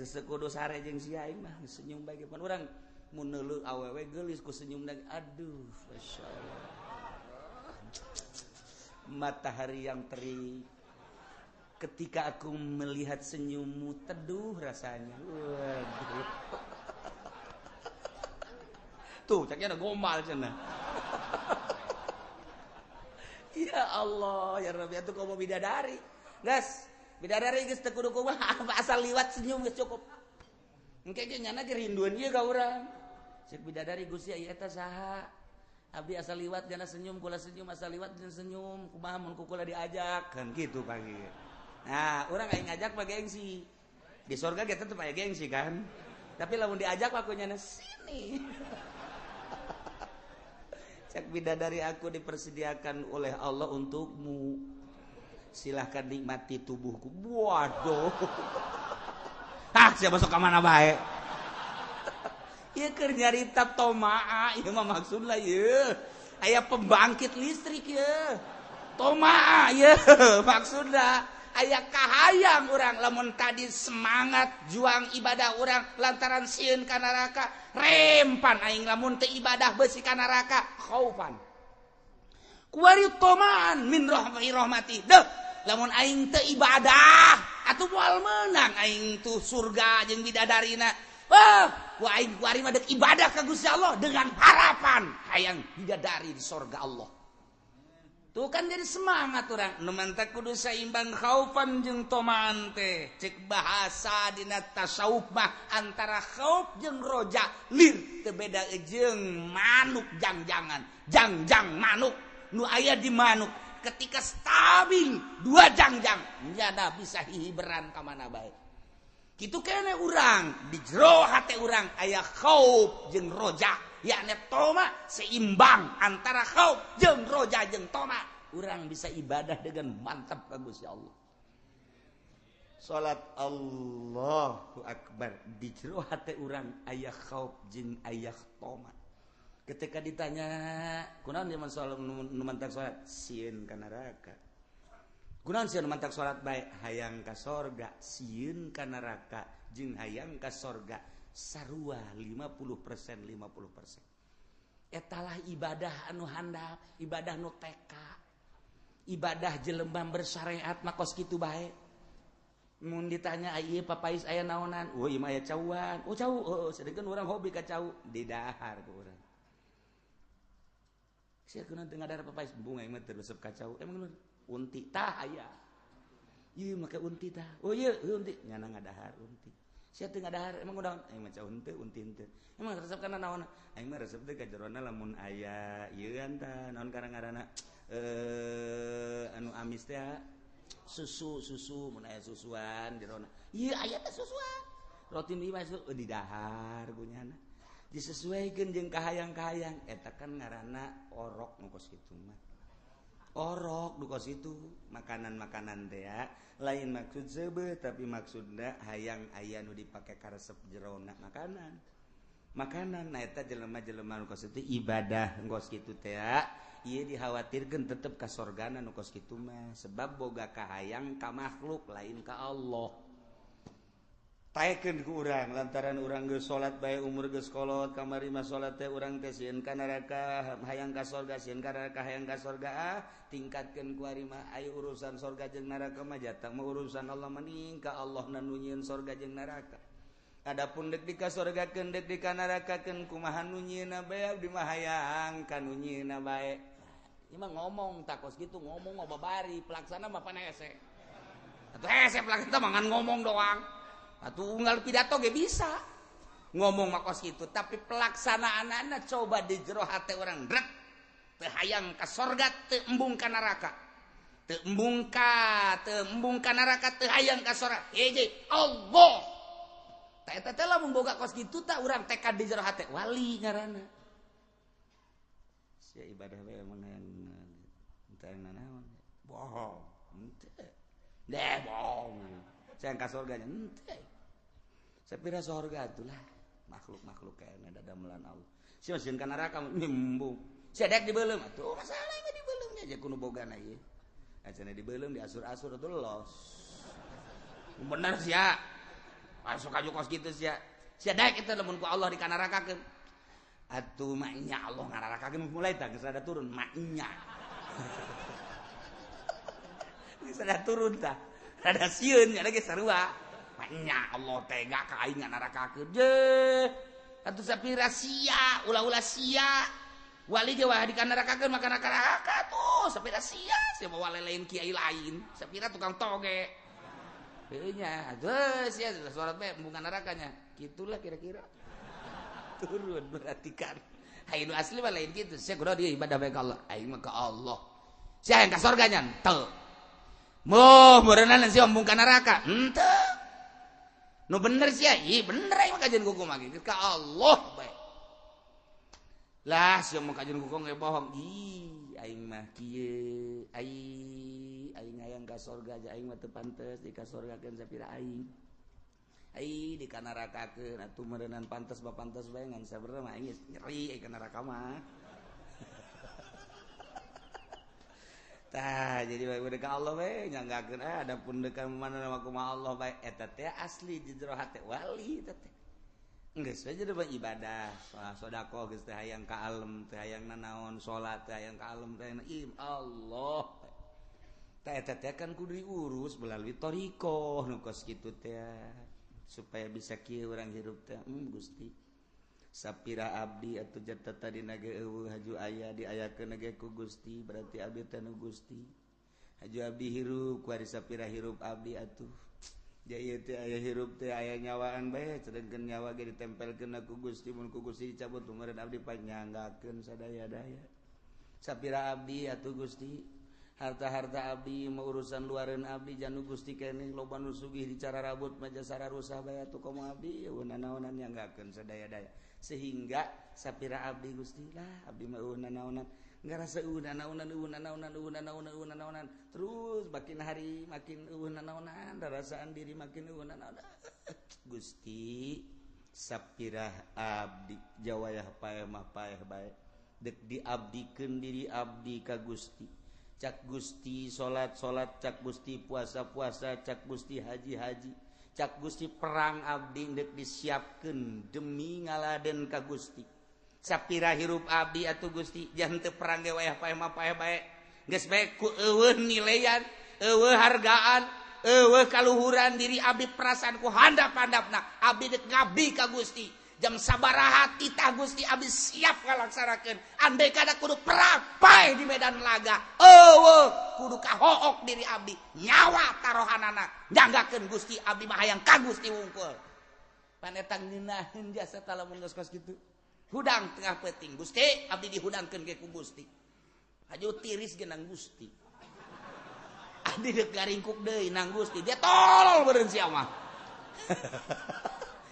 sekudu sare jeung sia aing mah senyum bae pun urang mun neuleuh awewe geulis ku senyum da aduh masyaallah matahari yang terik ketika aku melihat senyummu teduh rasanya waduh tuh caknya ada gombal cenah ya Allah ya Rabbi atuh komo bidadari gas bidadari geus teu kudu kumaha asal liwat senyum geus cukup engke ge nyana ge rinduan ieu ka urang cek bidadari Gusti ieu eta saha abdi asal liwat jana senyum kula senyum asal liwat jana senyum kumaha mun kula diajak kan kitu pagi nah urang aing ngajak mah gengsi di surga ge tetep aya gengsi kan tapi lamun diajak aku nyana sini cek bidadari aku dipersediakan oleh Allah untukmu silahkan nikmati tubuhku waduh siapa masuk ke mana baik ieu keur nyarita tomaa ieu mah maksudna ieu aya pembangkit listrik ieu tomaa ieu maksudna aya kahayang urang lamun tadi semangat juang ibadah urang lantaran sieun ka neraka rempan aing lamun teu ibadah beusi ka neraka khaufan kuari tomaan min rahmati deuh lamun aing teu ibadah atuh moal meunang aing tuh surga jeung bidadarina ku aing kuari mah deuk ibadah ka Gusti Allah dengan harapan hayang bidadari di surga Allah. Tuh kan jadi semangat orang nu mantak kudu saimbang khaufan jeung tomaan teh cek bahasa dina tasawuf mah antara khauf jeung roja lir teu beda jeung manuk jangjangan jangjang manuk nu aya di manuk ketika stabil dua jangjang nyana bisa hiberan ka mana bae kitu keneh urang di jero hate urang aya khauf jeung roja yakni toma seimbang antara khauf jeung roja jeung toma orang bisa ibadah dengan mantap ka Gusti Allah. Salat Allahu Akbar di jero hate urang aya khauf jeung aya toma. Ketika ditanya, kunaon dia salat nu mantak salat? Sieun ka neraka. Kunaon sieun mantak salat bae? Hayang ka sorga, sieun ka neraka jeung hayang ka sorga. Sarua 50% 50%. Etalah ibadah anu handap, ibadah nu teka. Ibadah jelema bersyariat mah kos kitu bae. Mun ditanya ieu papais aya naonan? Oh, ieu mah aya cauan. Oh, cau. Oh, sedengkeun urang hobi ka cau di dahar ku urang. Sia keuna teu ngadar papais bunga mah teu resep ka cau. Emang bener unti tah aya. Ieu make unti tah. Oh, ieu unti nyana ngadahar unti. Sia teu ngadahar emang udah aing mah cau henteu unti henteu. Emang resep kana naon? Aing mah resep teh ka jerona lamun aya ieu anta naon ngaranna anu amis teh susu mun aya susuan jerona. Ieu aya teh susuan. Roti mie masuk di dahar gunyana. Disesuaikeun jeung kahayang-kahayang eta kan ngaranna orok nu kos kitu mah. Orok nu kos itu makanan-makanan teh ya. Lain maksud seubeuh tapi maksudna hayang aya nu dipake karesep jerona makanan nah eta jelema-jelema nu kos itu ibadah kos kitu teh ya. Ieu dikhawatirkeun tetep ka sorgana nu kos kitu mah sebab boga kahayang ka makhluk lain ka Allah. Taekeun ku urang lantaran urang geus salat bae umur geus kolot kamari mah salat teh urang teh sieun ka neraka hayang ka sorga sieun ka neraka hayang ka sorga tingkatkeun ku ari mah aya urusan sorga jeung neraka mah jatah mah urusan Allah mending ka Allah na nu nyieun sorga jeung neraka. Adapun deuk di ka sorgakeun deuk di ka nerakakeun kumaha nu nyieunna bae abdi mah hayang ka nu nyieunna bae. Ieu mah ngomong takos kitu ngomong babari pelaksana mah pan hese. Atuh hese pelaksana mah ngan ngomong doang. Atuh unggal pidato ge bisa ngomong makos gitu tapi pelaksanaan coba di jero hate orang drek teu hayang ka sorga teu embung ka neraka teu embung ka neraka teu hayang ka sorga hiji Allah ta eta teh lamun boga kos kitu tah urang tekad di jero hate wali ngaranna sia ibadah bae mun hayang teu naon bohong henteu deh bohong sayang ka sorganya henteu. Sapira sorga itulah makhluk-makhluk kayaknya dadamelan Allah. Sia sieun ka neraka mimbung. Sia dek dibeuleum atuh masalah mah dibeuleum aja kuno bogana ieu. Acan dibeuleum diasur-asur atuh los. Bener sia. Masuk aju kos kitu sia. Sia dek itu lamun ku Allah di ka nerakakeun. Atuh mah nya Allah ngararakakeun mulai tah geus rada turun mah nya. Geus rada turun tah. Rada sieun nya lagi sarua. Nya Allah tega ka aing ngararakakeun je atuh sapira sia ulah-ulah sia wali ge wah di nerakakeun maka neraka tuh sapira sia mah wali lain kiai lain sapira tukang toge heuh nya atuh sia salat bae embung nerakanya gitulah kira-kira turun berarti kan aing nu asli mah lain kitu sia kudu dia ibadah bae ka Allah aing mah ka Allah sia yang ka surganya henteu moh meureunana sia embung ka neraka henteu. No bener sih ya, iya bener aing mah kajian kuku mah gitu ka Allah bae. Lah sia mah kajian kuku ge bohong. Ih, aing mah kieu, aing hayang ka sorga aja aing mah teu pantes di ka sorgakeun sapira aing. Ai di ka nerakakeun atuh meureunana pantes ba pantes bae ngan sabenerna mah aing nyeri ka neraka mah. Tah jadi bae ka Allah bae nyanggakeun adapun dekan mana nama kumaha Allah bae eta teh asli di jero hate wali eta teh. Geus we jadi ibadah, sedekah geus teh hayang ka alam, teh hayang nanaon salat, teh hayang ka alam teh Allah. Tah eta teh kan kudu diurus melalui thariqah nu kos kitu teh supaya bisa kieu urang hirup teh Gusti. Sapira abdi atuh jatah tadina ge eueuh haju aya diayakeun ge ku Gusti berarti abdi teh nu Gusti haju abdi hirup ku ari sapira hirup abdi atuh ja ieu teh aya hirup teh aya nyawaan bae sedengkeun nyawa ge ditempelkeun ku Gusti mun ku Gusti dicabut meureun abdi panyanggakeun sadaya-daya sapira abdi atuh Gusti harta-harta abdi mah urusan luareun abdi janu Gusti keneh loba nu sugih di cara rabut mah jasara rusak bae atuh komo abdi nanaonan nyanggakeun sadaya-daya sehingga sapira abdi Gusti lah abdi mah nanaonan ngarasa naonan terus makin hari makin naonan darasaan diri makin Gusti sapirah abdi jawayah paeh mah paeh bae dek diabdikeun diri abdi ka Gusti cak Gusti salat cak Gusti puasa cak Gusti haji cak Gusti perang abdi dek disiapkeun demi ngaladen ka Gusti sapira hirup abdi atuh Gusti jangan teu perang ge wayah paeh mah paeh bae geus bae ku eueuh nilaian eueuh hargaan eueuh kaluhuran diri abdi perasaan ku handap-handapna abdi dek ngabdi ka Gusti jam sabaraha titah Gusti abdi siap ngalaksanakeun andai kada kudu perang paeh di medan laga eueuh kudu kahook diri abdi nyawa tarohanana janggakeun Gusti abdi mah hayang ka Gusti wungkul pan eta ngeunaheun jasa talamun geus kos kitu hudang tengah peting Gusti abdi dihudangkeun ke ku Gusti haju tiris ge nang Gusti abdi deuk garingkuk deui nang Gusti dia tolol beureun sia mah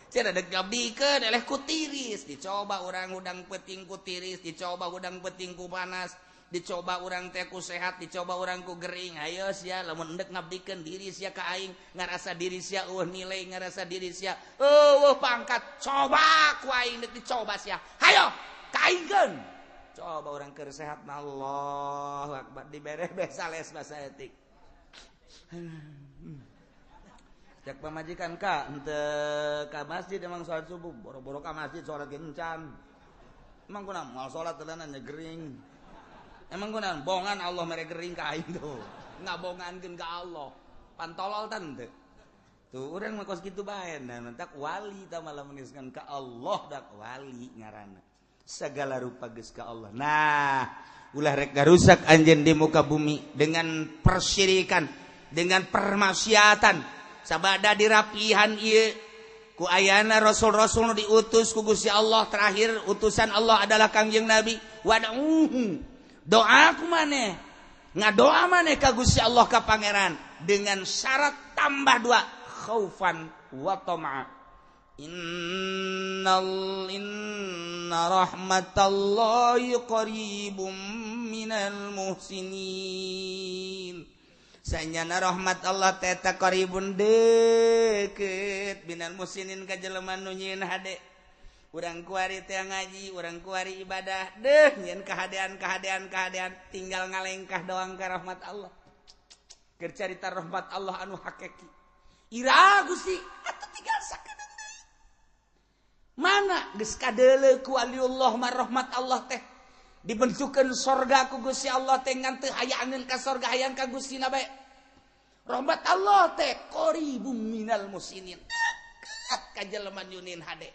cenah deuk ngabdikeun eleh ku tiris dicoba urang hudang peting ku tiris dicoba hudang peting ku panas dicoba urang teh ku sehat dicoba urang ku gering ayo sia lamun endek ngabdikeun diri sia ka aing ngarasa diri sia nilai ngarasa diri sia pangkat coba ku aing deuk dicoba sia hayo kaingkeun coba urang keur sehat Allahu akbar diberes sales basa etik cek pamajikan ka henteu ka masjid emang salat subuh boro-boro ka masjid salat gencan emang kunaon moal salat teunan nyegering emang kunaon bongan Allah mere gering ka aing tuh ngabongankeun ka Allah pantolol tan teu tuh urang mah kos kitu bae nah mentak wali tah malah meniskan ka Allah dak wali ngaranna segala rupa geus ka Allah nah ulah rek garusak anjeun di muka bumi dengan persyirikan dengan permaksiatan sabada dirapihan ieu ku ayana rasul-rasul diutus ku Gusti Allah terakhir utusan Allah adalah Kangjeng Nabi wad'uhu doa ku maneh ngadoa maneh ka Gusti Allah ka pangeran dengan syarat tambah dua khaufan wa tama'a inna rahmatallahi qaribum minal muhsinin sanyana rahmat Allah teta qaribun deukeut minal muhsinin ka jelema nu nyieun hade urang kuari teh ngaji urang kuari ibadah deuh nyieun kahadean tinggal ngalengkah doang ka rahmat Allah keur carita rahmat Allah anu hakiki ira Gusti atuh tinggal sakedeung deui mana geus kadeuleu ku waliullah mah rahmat Allah teh dibentukeun sorga ku Gusti Allah teh ngan teu hayangkeun ka sorga hayang ka Gusti na bae rahmat Allah teh qaribum minal muhsinin dekat ka jelema nyunin hade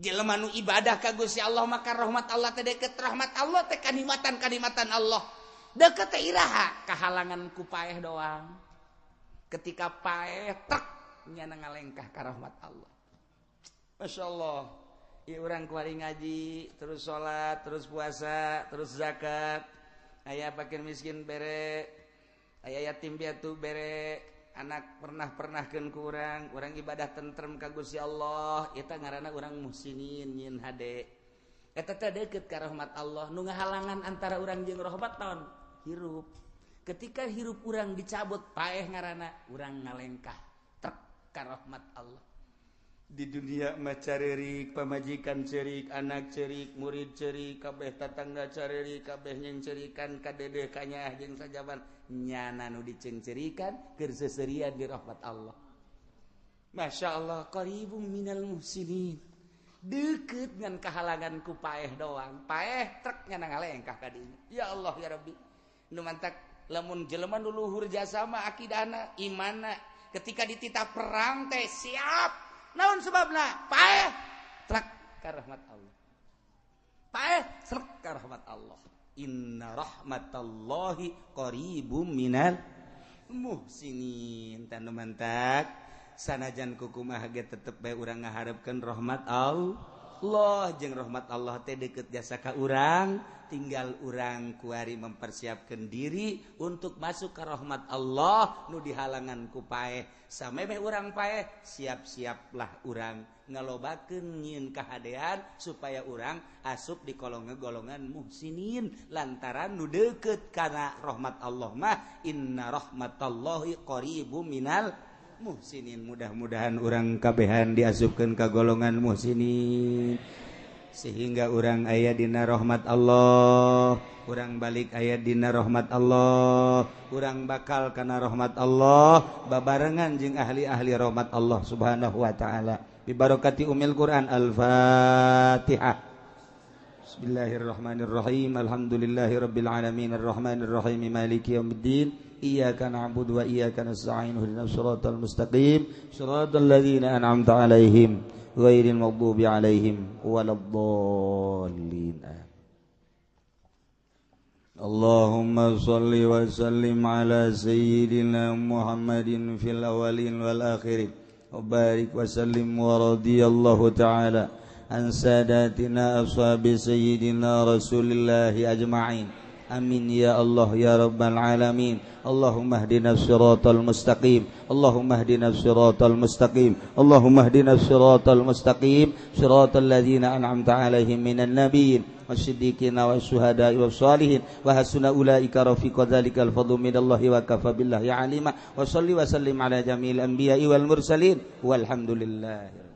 jelema nu ibadah ka Gusti Allah maka rahmat Allah teh deket rahmat Allah teh kanikmatan Allah deket teh iraha kahalangan ku paeh doang ketika paeh trek nyana ngalengkah ka rahmat Allah masyaallah ieu urang kuari ngaji terus salat terus puasa terus zakat aya fakir miskin bere aya yatim piatu bere anak pernahkeun ku urang ibadah tentrem ka Gusti Allah eta ngaranna urang muhsinin nyieun hade eta teh deukeut ka rahmat Allah nu ngahalangan antara urang jeung rahmat naon hirup ketika hirup urang dicabut paeh ngaranna urang ngalengkah trek ka rahmat Allah di dunia mah carerik pamajikan cerik anak cerik murid cerik kabeh tatangga carerik kabeh yang cerikan kadedeh kanyah jeung sajaban nyana nu dicencerikan keur seserian di rahmat Allah masyaallah qaribum minal muhsinin deukeut ngan kahalangan ku paeh doang paeh trek nyana ngalengkah ka dinya ya Allah ya Rabbi nu mantak lamun jelema nu luhur jasa mah akidahna imanna ketika dititah perang teh siap naon sebabna paeh trek ka rahmat Allah paeh trek ka rahmat Allah inna rahmatallahi qaribum minal muhsinin tanu mantak sanajan kukumaha ge tetep bae urang ngaharepkeun rahmat Allah Allah jeung rahmat Allah teh deket jasa ka urang, tinggal urang kuari mempersiapkan diri untuk masuk ke rahmat Allah nu dihalangan ku paeh. Samemeh urang paeh, siap-siaplah urang ngalobakeun nyieun kahadean supaya urang asup di golongan muhsinin lantaran nu deukeut kana rahmat Allah mah inna rahmatallahi qaribum minal muhsinin. Mudah-mudahan urang kabehan diasupkeun ka golongan muhsinin sehingga urang aya dina rahmat Allah, urang balik aya dina rahmat Allah, urang bakal kana rahmat Allah babarengan jeung ahli-ahli rahmat Allah Subhanahu wa taala. Bi barakati umil Quran. Al-Fatihah. Bismillahirrahmanirrahim. Alhamdulillahirabbil alamin arrahmanir rahim maliki yaumiddin. Iyyaka na'budu wa iyyaka nasta'in ihdinas siratal mustaqim siratal ladzina an'amta 'alaihim ghairil maghdubi 'alaihim waladdallin. Allahumma shalli wa sallim ala sayyidina Muhammadin fil awwalin wal akhirin wa barik wa sallim wa radiyallahu ta'ala an sadatina ashabi sayyidina Rasulillahi ajma'in. Amin ya Allah ya rabbal alamin. Allahumma ihdinas siratal mustaqim. Allahumma ihdinas siratal mustaqim. Allahumma ihdinas siratal mustaqim. Siratal ladzina an'amta 'alaihim minan nabiyyin wasyiddiqin wasyuhada'i wassalihin wa hasuna ulaika rafiqa. Dzalikal fadlu minallahi wa kafa billahi alima. Wa shalli wa sallim ala jami'il anbiya'i wal mursalin walhamdulillah.